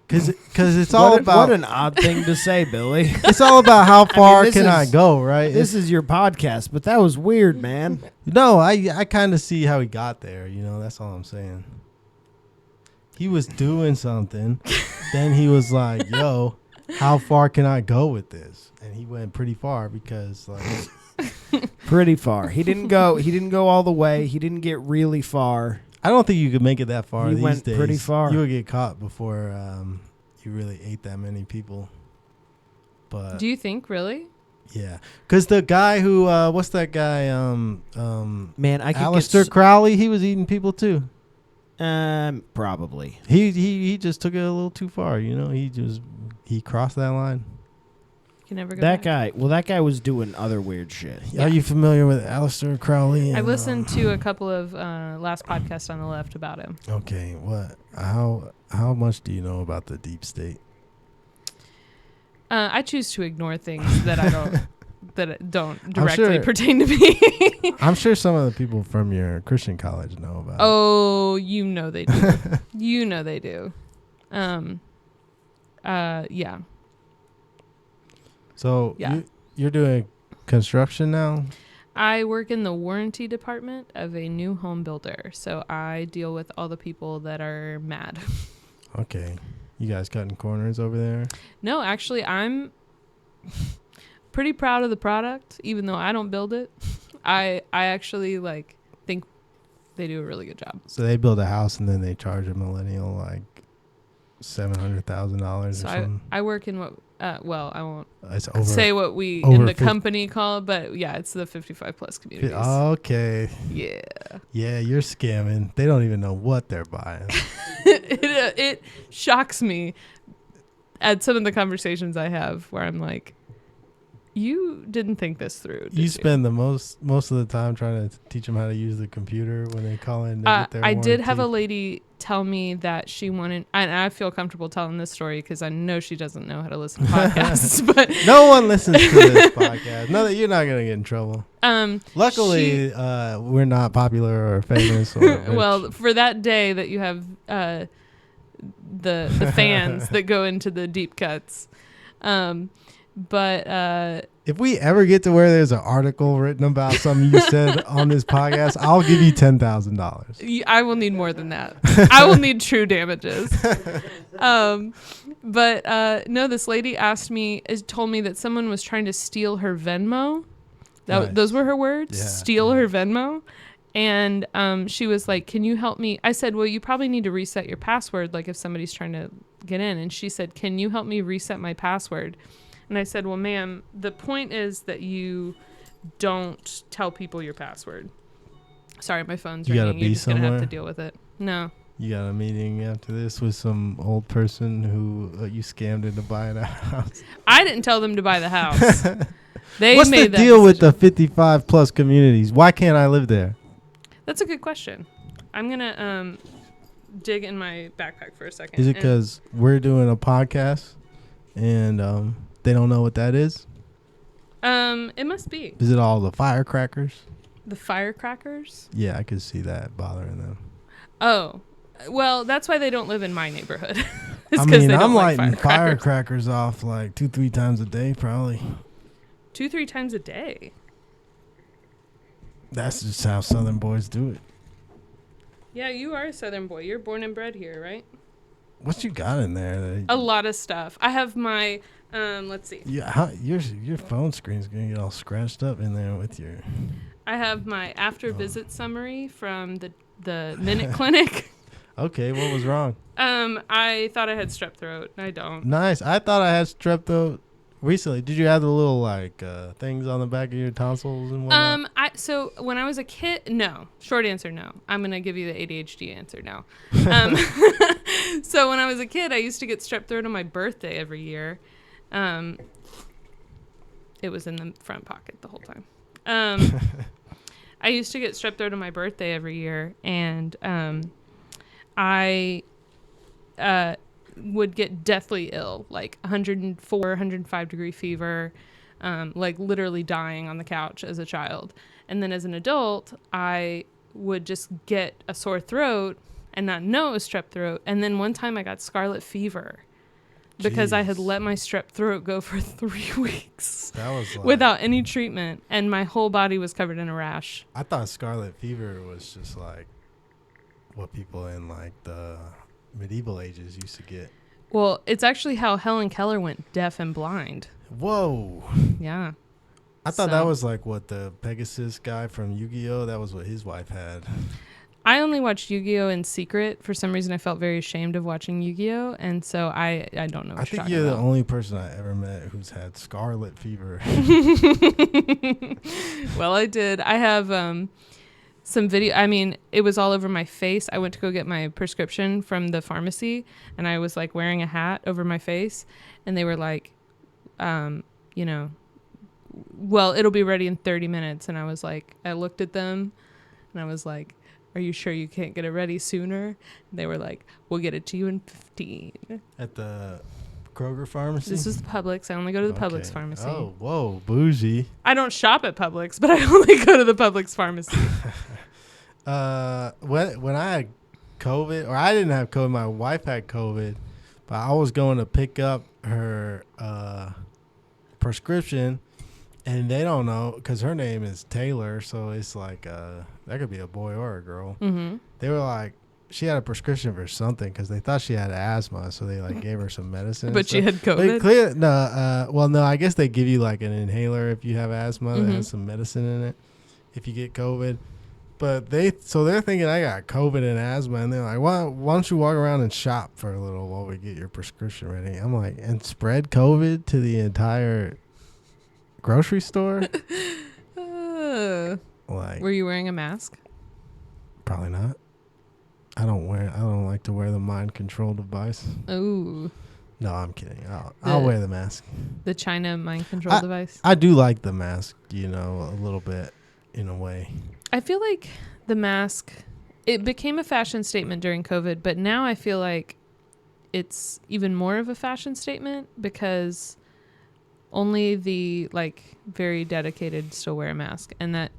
Because it's all about... What an odd thing to say, Billy. It's all about how far can I go, right? This is your podcast, but that was weird, man. No, I kind of see how he got there, that's all I'm saying. He was doing something. Then he was like, yo, how far can I go with this? And he went pretty far because like... Pretty far. He didn't go all the way. He didn't get really far. I don't think you could make it that far He these went days. pretty far. You would get caught before you really ate that many people. But Do you think, really? yeah, because the guy who what's that guy? Man, I could Aleister Crowley. He was eating people too. Probably. He just took it a little too far. He crossed that line. You can never go That back. guy. Well, that guy was doing other weird shit. Are you familiar with Aleister Crowley? I listened to a couple of last podcasts on the left about him. Okay, what? How much do you know about the deep state? I choose to ignore things that I don't directly pertain to me. I'm sure some of the people from your Christian college know about it. Oh, they do. They do. Yeah. So Yeah. you're doing construction now? I work in the warranty department of a new home builder, so I deal with all the people that are mad. Okay. You guys cutting corners over there? No, actually, I'm pretty proud of the product, even though I don't build it. I actually think they do a really good job. So they build a house and then they charge a millennial like $700,000 or So something. I work in what I won't It's over, say what we over in the 50 company call it, but yeah, it's the 55 plus communities. Okay. Yeah. Yeah, you're scamming. They don't even know what they're buying. It shocks me at some of the conversations I have where I'm like, you didn't think this through. Did You spend the most of the time trying to teach them how to use the computer when they call in to get their I did have a warranty. lady tell me that she wanted, and I feel comfortable telling this story because I know she doesn't know how to listen to podcasts. But no one listens to this podcast. No, you're not gonna get in trouble. Luckily, we're not popular or famous. Or rich. Well, for that day that you have the fans that go into the deep cuts. But if we ever get to where there's an article written about something you said on this podcast, I'll give you $10,000. I will need more than that. I will need true damages. But no, this lady told me that someone was trying to steal her Venmo Those were her words. Yeah, Steal her Venmo. And she was like, can you help me? I said, well, you probably need to reset your password, like if somebody's trying to get in. And she said, can you help me reset my password? And I said, well, ma'am, the point is that you don't tell people your password. Sorry, my phone's ringing. You're just going to have to deal with it. No. You got a meeting after this with some old person who you scammed into buying a house? I didn't tell them to buy the house. What's the deal with the 55 plus communities? Why can't I live there? That's a good question. I'm going to dig in my backpack for a second. Is it because we're doing a podcast and they don't know what that is? It must be. Is it all the firecrackers? The firecrackers? Yeah, I could see that bothering them. Oh. Well, that's why they don't live in my neighborhood. I mean, I'm lighting firecrackers off like 2-3 times a day, probably. 2-3 times a day? That's just how Southern boys do it. Yeah, you are a Southern boy. You're born and bred here, right? What you got in there? A lot of stuff. I have my, let's see. Yeah, your phone screen's going to get all scratched up in there with your... I have my after visit summary from the Minute Clinic. Okay, what was wrong? I thought I had strep throat. I don't. Nice. I thought I had strep throat recently. Did you have the little things on the back of your tonsils and whatnot? So when I was a kid, no. Short answer, no. I'm gonna give you the ADHD answer now. So when I was a kid, I used to get strep throat on my birthday every year. It was in the front pocket the whole time. I used to get strep throat on my birthday every year, and I would get deathly ill, like 104, 105 degree fever, like literally dying on the couch as a child. And then as an adult, I would just get a sore throat and not know it was strep throat. And then one time I got scarlet fever because I had let my strep throat go for 3 weeks without any treatment. And my whole body was covered in a rash. I thought scarlet fever was just like what people in like the medieval ages used to get. Well, it's actually how Helen Keller went deaf and blind. Whoa. Yeah. I thought that was like what the Pegasus guy from Yu-Gi-Oh! That was what his wife had. I only watched Yu-Gi-Oh! In secret. For some reason, I felt very ashamed of watching Yu-Gi-Oh! And so I don't know what I think you're the only person I ever met who's had scarlet fever. Well, I did. I have some video. I mean, it was all over my face. I went to go get my prescription from the pharmacy, and I was like wearing a hat over my face. And they were like, well, it'll be ready in 30 minutes. And I was like, I looked at them and I was like, are you sure you can't get it ready sooner? And they were like, we'll get it to you in 15. At the Kroger pharmacy? This is the Publix. I only go to the Publix pharmacy. Oh, whoa, bougie. I don't shop at Publix, but I only go to the Publix pharmacy. When I had COVID, or I didn't have COVID, my wife had COVID, but I was going to pick up her prescription, and they don't know because her name is Taylor, so it's like that could be a boy or a girl. Mm-hmm. They were like, she had a prescription for something because they thought she had asthma, so they like gave her some medicine. But she had COVID. No, I guess they give you like an inhaler if you have asthma that has some medicine in it if you get COVID. But they're thinking I got COVID and asthma, and they're like, why don't you walk around and shop for a little while we get your prescription ready? I'm like, and spread COVID to the entire grocery store? Were you wearing a mask? Probably not. I don't like to wear the mind control device. Ooh. No, I'm kidding. I'll wear the mask. The China mind control device? I do like the mask, a little bit in a way. I feel like the mask, it became a fashion statement during COVID, but now I feel like it's even more of a fashion statement because only the like very dedicated still wear a mask, and that,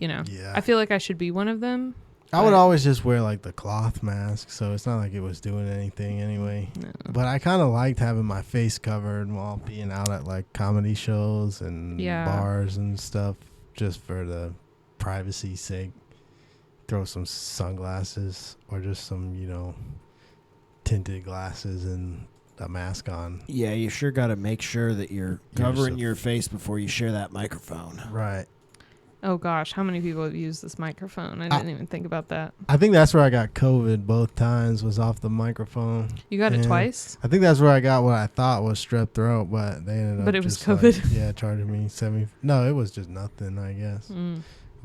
I feel like I should be one of them. I would always just wear like the cloth mask, so it's not like it was doing anything anyway. No. But I kind of liked having my face covered while being out at like comedy shows and bars and stuff, just for the privacy's sake. Throw some sunglasses or just some, tinted glasses and a mask on. Yeah, you sure got to make sure that you're covering your face before you share that microphone. Right. Oh gosh, how many people have used this microphone? I didn't even think about that. I think that's where I got COVID both times, was off the microphone. You got it twice? I think that's where I got what I thought was strep throat, but they ended up. But it was just COVID. Charging me No, it was just nothing, I guess.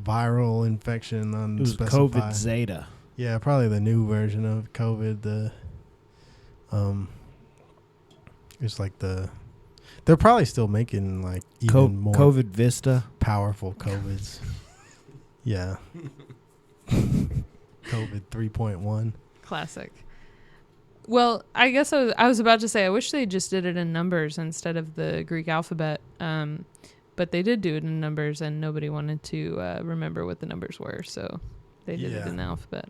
Viral infection unspecified. It was COVID Zeta. Yeah, probably the new version of COVID. It's like they're probably still making like even more COVID Vista, powerful COVIDs. Yeah. COVID 3.1. Classic. Well, I guess I was about to say, I wish they just did it in numbers instead of the Greek alphabet. But they did do it in numbers, and nobody wanted to remember what the numbers were, so they did it in the alphabet.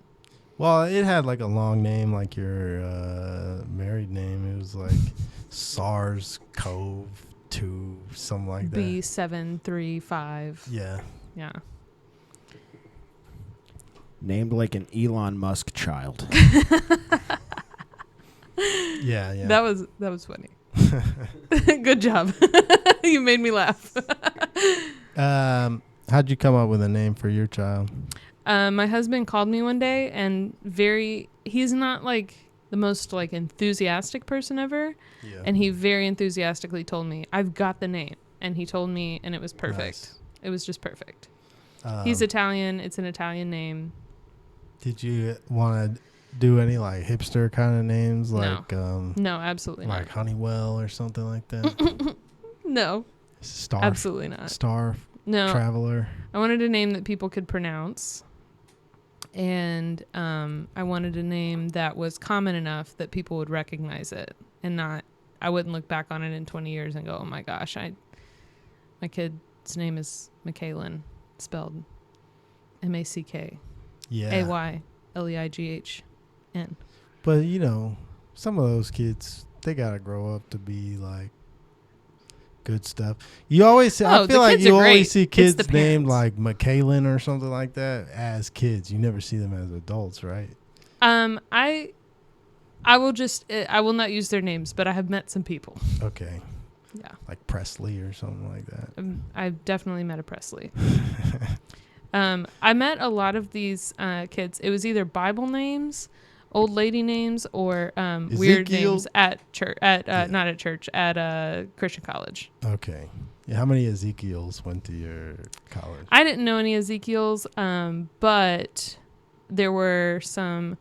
Well, it had like a long name, like your married name. It was like SARS-CoV-2, something like that. B735. Yeah. Yeah. named like an Elon Musk child. Yeah. That was funny. Good job. You made me laugh. How'd you come up with a name for your child? My husband called me one day, and he's not like the most like enthusiastic person ever. Yeah. And he very enthusiastically told me, I've got the name. And he told me, and it was perfect. Nice. It was just perfect. He's Italian. It's an Italian name. Did you want to do any like hipster kind of names? Like no, absolutely like not. Like Honeywell or something like that? No. Star. Absolutely not. Star. No. Traveler. I wanted a name that people could pronounce. And I wanted a name that was common enough that people would recognize it, and I wouldn't look back on it in 20 years and go, oh my gosh, my kid's name is Mackaylin, spelled MACK. Yeah. AYLEIGHN. But some of those kids, they gotta grow up to be like good stuff. You always I feel like you always see kids named like Mackaylin or something like that as kids. You never see them as adults, right? I will not use their names, but I have met some people. Okay. Yeah. Like Presley or something like that. I've definitely met a Presley. I met a lot of these kids. It was either Bible names, old lady names, or weird names at church. Not at church, at Christian college. Okay. Yeah, how many Ezekiels went to your college? I didn't know any Ezekiels, but there was a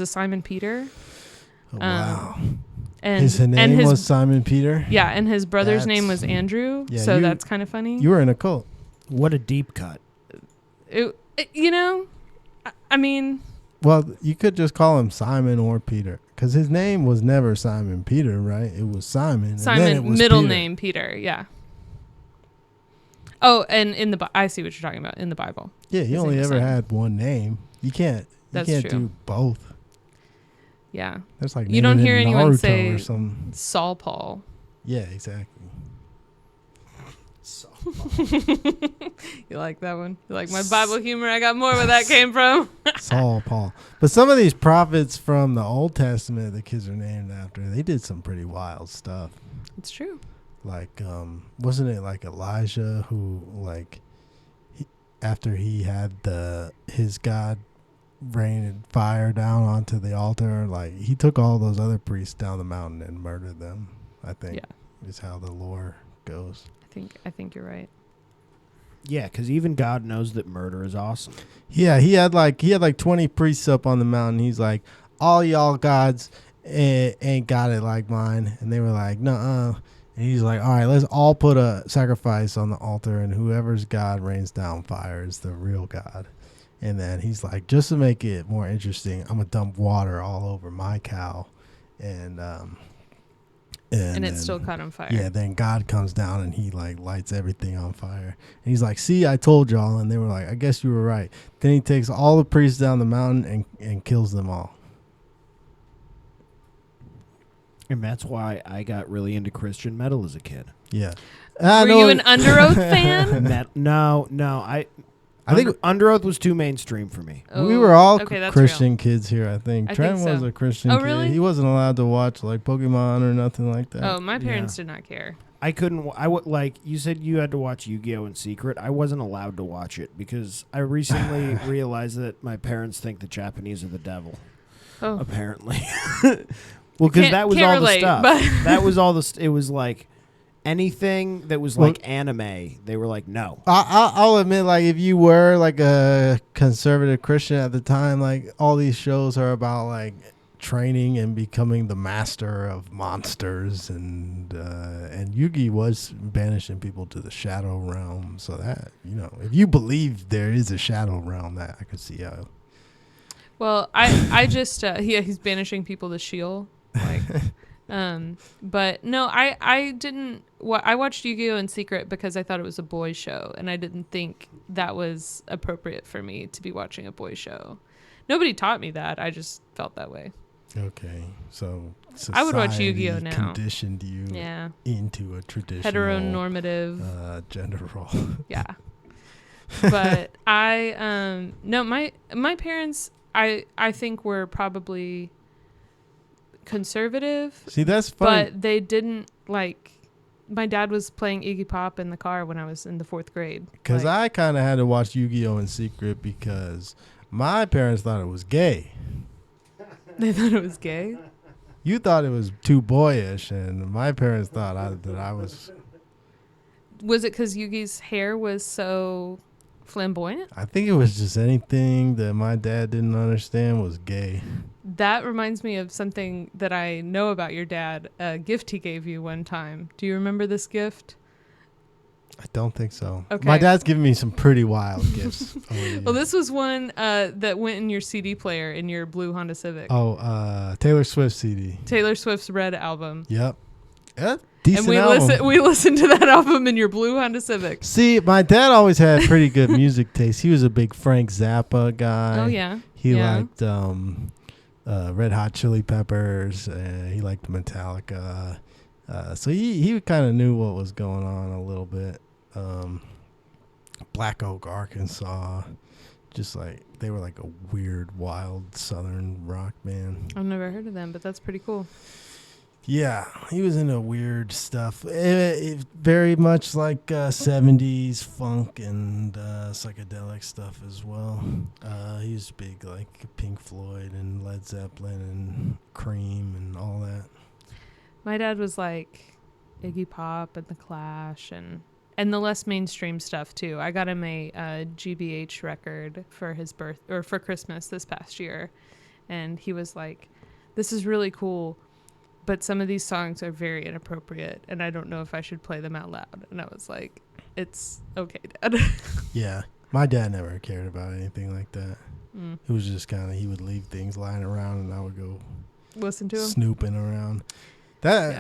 Simon Peter. Oh, wow. And his name was Simon Peter? Yeah, and his brother's name was Andrew, so that's kind of funny. You were in a cult. What a deep cut. I mean... Well, you could just call him Simon or Peter, because his name was never Simon Peter, right? It was Simon. Simon, and then it was middle Peter. Name Peter, yeah. Oh, and in the I see what you're talking about, in the Bible. Yeah, you only ever had one name. You can't do both. Yeah. That's like you don't hear anyone Naruto say or some... Saul Paul. Yeah, exactly. Saul You like that one? You like my Bible humor? I got more where that came from. Saul Paul. But some of these prophets from the Old Testament the kids are named after, they did some pretty wild stuff. It's true. Like, wasn't it like Elijah who, like, after he had his God rain fire down onto the altar, like he took all those other priests down the mountain and murdered them, I think. Yeah. Is how the lore goes. I think you're right. Yeah, because even God knows that murder is awesome. Yeah, he had like 20 priests up on the mountain. He's like, all y'all gods ain't got it like mine. And they were like, nuh-uh. And he's like, all right, let's all put a sacrifice on the altar, and whoever's God rains down fire is the real God. And then he's like, just to make it more interesting, I'm going to dump water all over my cow. And it's still caught on fire. Yeah, then God comes down and he like lights everything on fire. And he's like, see, I told y'all. And they were like, I guess you were right. Then he takes all the priests down the mountain and kills them all. And that's why I got really into Christian metal as a kid. Yeah. Were you an Under Oath fan? No. I think Under Oath was too mainstream for me. Oh, we were all okay, that's Christian real. kids here, I think. I Trent think so. was a Christian Oh, kid. really? He wasn't allowed to watch like Pokemon or nothing like that. Oh, my parents did not care. I couldn't. I would like you said you had to watch Yu-Gi-Oh! In secret. I wasn't allowed to watch it because I recently realized that my parents think the Japanese are the devil. Oh, Apparently, well, because that was all relate, the stuff. but That was all the. It was like anything that was like anime. They were like, no. I'll admit, like, if you were like a conservative Christian at the time, like all these shows are about like training and becoming the master of monsters, and Yugi was banishing people to the shadow realm. So that, you know, if you believe there is a shadow realm, that I could see how. well, I just he's banishing people to Sheol, like, but no, I didn't. I watched Yu-Gi-Oh! In secret because I thought it was a boys' show, and I didn't think that was appropriate for me to be watching a boys' show. Nobody taught me that. I just felt that way. Okay, so I would watch Yu-Gi-Oh! Now. Conditioned you into a traditional heteronormative gender role. Yeah, but I no, my parents I think were probably conservative. See, that's funny. But they didn't like. My dad was playing Iggy Pop in the car when I was in the 4th grade. Because I kind of had to watch Yu-Gi-Oh! In secret because my parents thought it was gay. They thought it was gay? You thought it was too boyish, and my parents thought that I was... Was it because Yugi's hair was so flamboyant? I think it was just anything that my dad didn't understand was gay. That reminds me of something that I know about your dad, a gift he gave you one time. Do you remember this gift? I don't think so. Okay. My dad's given me some pretty wild gifts. Well, this was one that went in your CD player in your blue Honda Civic. Taylor Swift CD. Taylor Swift's Red album. Yep. Decent and album. we listened to that album in your blue Honda Civic. See, my dad always had pretty good music taste. He was a big Frank Zappa guy. Oh, yeah. He liked Red Hot Chili Peppers. He liked Metallica. So he kind of knew what was going on a little bit. Black Oak, Arkansas. Just like, they were like a weird, wild southern rock band. I've never heard of them, but that's pretty cool. Yeah, he was into weird stuff. It very much like 70s funk and psychedelic stuff as well. He was big like Pink Floyd and Led Zeppelin and Cream and all that. My dad was like Iggy Pop and The Clash and the less mainstream stuff too. I got him a GBH record for his for Christmas this past year, and he was like, "This is really cool, but some of these songs are very inappropriate, and I don't know if I should play them out loud." And I was like, "It's okay, Dad." Yeah, my dad never cared about anything like that. It was just kind of, he would leave things lying around, and I would go listen to him snooping around.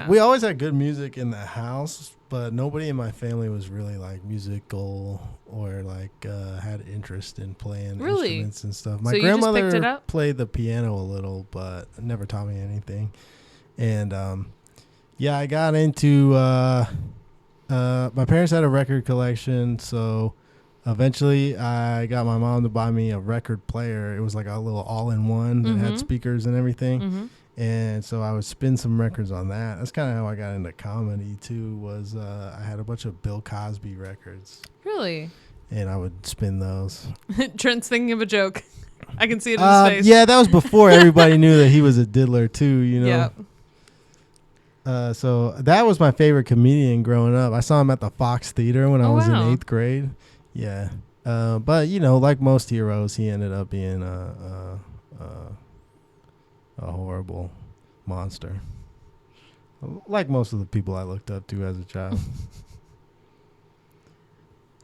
We always had good music in the house, but nobody in my family was really like musical or like had interest in playing instruments and stuff. My grandmother played the piano a little, but never taught me anything. And I got into my parents had a record collection, so eventually I got my mom to buy me a record player. It was like a little all-in-one that had speakers and everything. And so I would spin some records on that. That's kind of how I got into comedy too, was I had a bunch of Bill Cosby records. Really? And I would spin those. Trent's thinking of a joke. I can see it in his face. Yeah, that was before everybody knew that he was a diddler too, you know. Yeah. So that was my favorite comedian growing up. I saw him at the Fox Theater when I was in 8th grade. Yeah. But, you know, like most heroes, he ended up being a horrible monster. Like most of the people I looked up to as a child.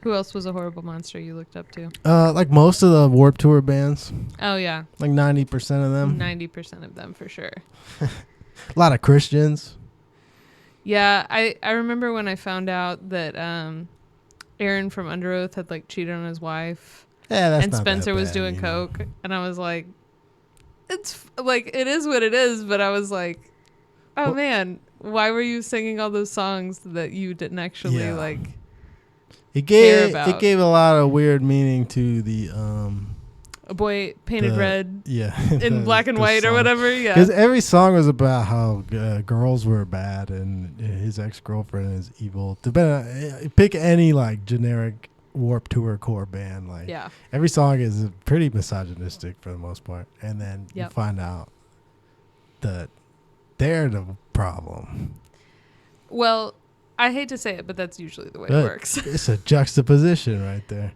Who else was a horrible monster you looked up to? Like most of the Warped Tour bands. Oh, yeah. Like 90% of them. 90% of them, for sure. A lot of Christians. Yeah, I remember when I found out that Aaron from Under Oath had like cheated on his wife. Yeah, that's and not Spencer that bad, was doing coke, and I was like, it's like, it is what it is. But I was like, man, why were you singing all those songs that you didn't actually like? care about. It gave a lot of weird meaning to the A boy painted red in black and white song. or whatever. Yeah. Because every song was about how girls were bad and his ex-girlfriend is evil. Pick any like generic Warped Tour core band. Like every song is pretty misogynistic for the most part. And then you find out that they're the problem. Well, I hate to say it, but that's usually the way it works. It's a juxtaposition right there.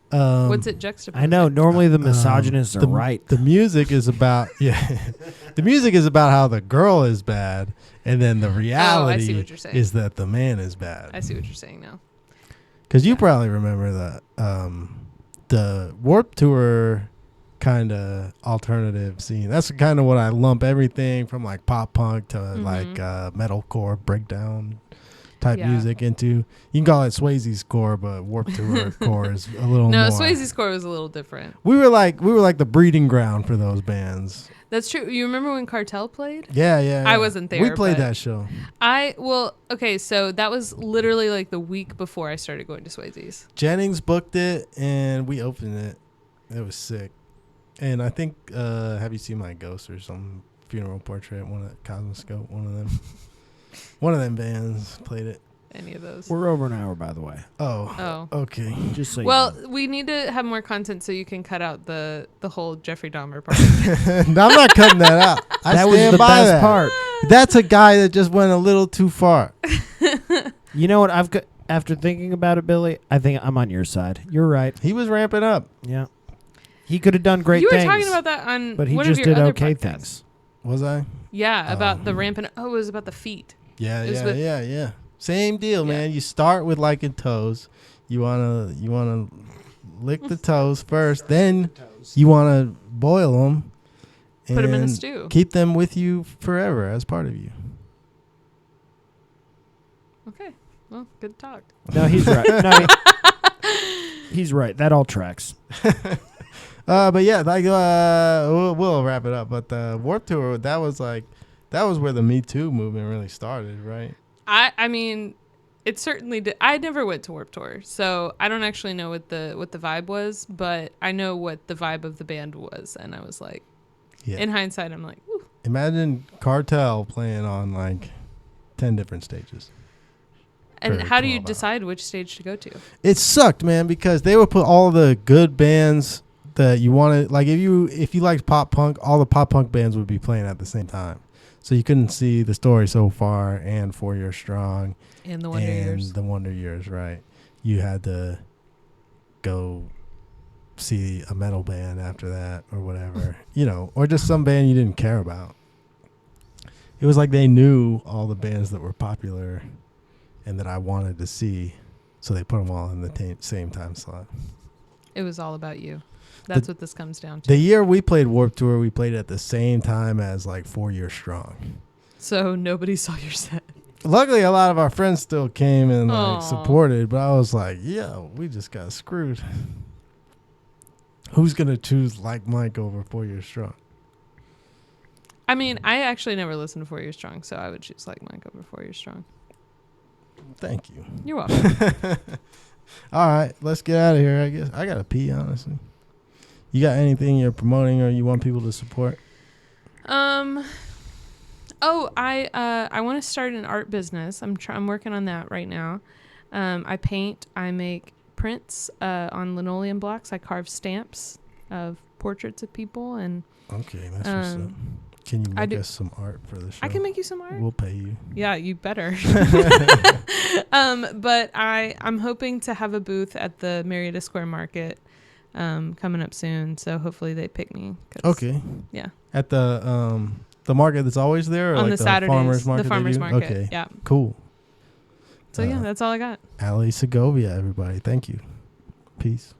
What's it juxtaposed? I know. Normally the misogynists are right. The music is about the music is about how the girl is bad, and then the reality is that the man is bad. I see what you're saying now. Because you probably remember the Warped Tour kind of alternative scene. That's kind of what I lump everything from like pop punk to like metalcore breakdown type music into. You can call it Swayze's core, but Warped Tour core is a little more. No, Swayze's core was a little different. We were like the breeding ground for those bands. That's true. You remember when Cartel played? Yeah. I wasn't there. We played that show. Okay, so that was literally like the week before I started going to Swayze's. Jennings booked it and we opened it. It was sick. And I think Have You Seen My Ghost or some funeral portrait, one of Cosmoscope, one of them bands played it. Any of those. We're over an hour, by the way. Oh. Okay. Just so well, you know. We need to have more content so you can cut out the whole Jeffrey Dahmer part. No, I'm not cutting that out. That was the best part. That's a guy that just went a little too far. You know what? After thinking about it, Billy, I think I'm on your side. You're right. He was ramping up. Yeah. He could have done great things. You were talking about that on but he one just of your did other okay podcasts. things. Was I? Yeah, about the ramping. Oh, it was about the feet. Yeah. Same deal, man. You start with liking toes. You wanna lick the toes first, then you wanna boil them. Put them in a stew. Keep them with you forever as part of you. Okay. Well, good talk. No, he's right. He's right. That all tracks. But yeah, like we'll wrap it up. But the Warped Tour, that was where the Me Too movement really started, right? I mean, it certainly did. I never went to Warped Tour, so I don't actually know what the vibe was, but I know what the vibe of the band was, and I was like, in hindsight, I'm like, woo. Imagine Cartel playing on like 10 different stages. And how do you decide which stage to go to? It sucked, man, because they would put all the good bands that you wanted. Like if you liked pop punk, all the pop punk bands would be playing at the same time. So you couldn't see The Story So Far and 4 Years Strong. And The Wonder Years. And The Wonder Years, right. You had to go see a metal band after that or whatever. Or just some band you didn't care about. It was like they knew all the bands that were popular and that I wanted to see, so they put them all in the same time slot. It was all about you. That's what this comes down to. The year we played Warped Tour, we played at the same time as like 4 Years Strong. So nobody saw your set. Luckily, a lot of our friends still came and like supported, but I was like, we just got screwed. Who's going to choose Like Mike over 4 Years Strong? I mean, I actually never listened to 4 Years Strong, so I would choose Like Mike over 4 Years Strong. Thank you. You're welcome. All right, let's get out of here, I guess. I got to pee, honestly. You got anything you're promoting or you want people to support? I want to start an art business. I'm working on that right now. I paint. I make prints on linoleum blocks. I carve stamps of portraits of people, and okay, that's what's up. Can you make us some art for the show? I can make you some art. We'll pay you. Yeah, you better. But I'm hoping to have a booth at the Marietta Square Market coming up soon. So hopefully they pick me. Okay. Yeah. At the market that's always there, or on like the Saturdays, farmers market. The farmers market. Okay. Yeah. Cool. So yeah, that's all I got. Allie Segovia, everybody. Thank you. Peace.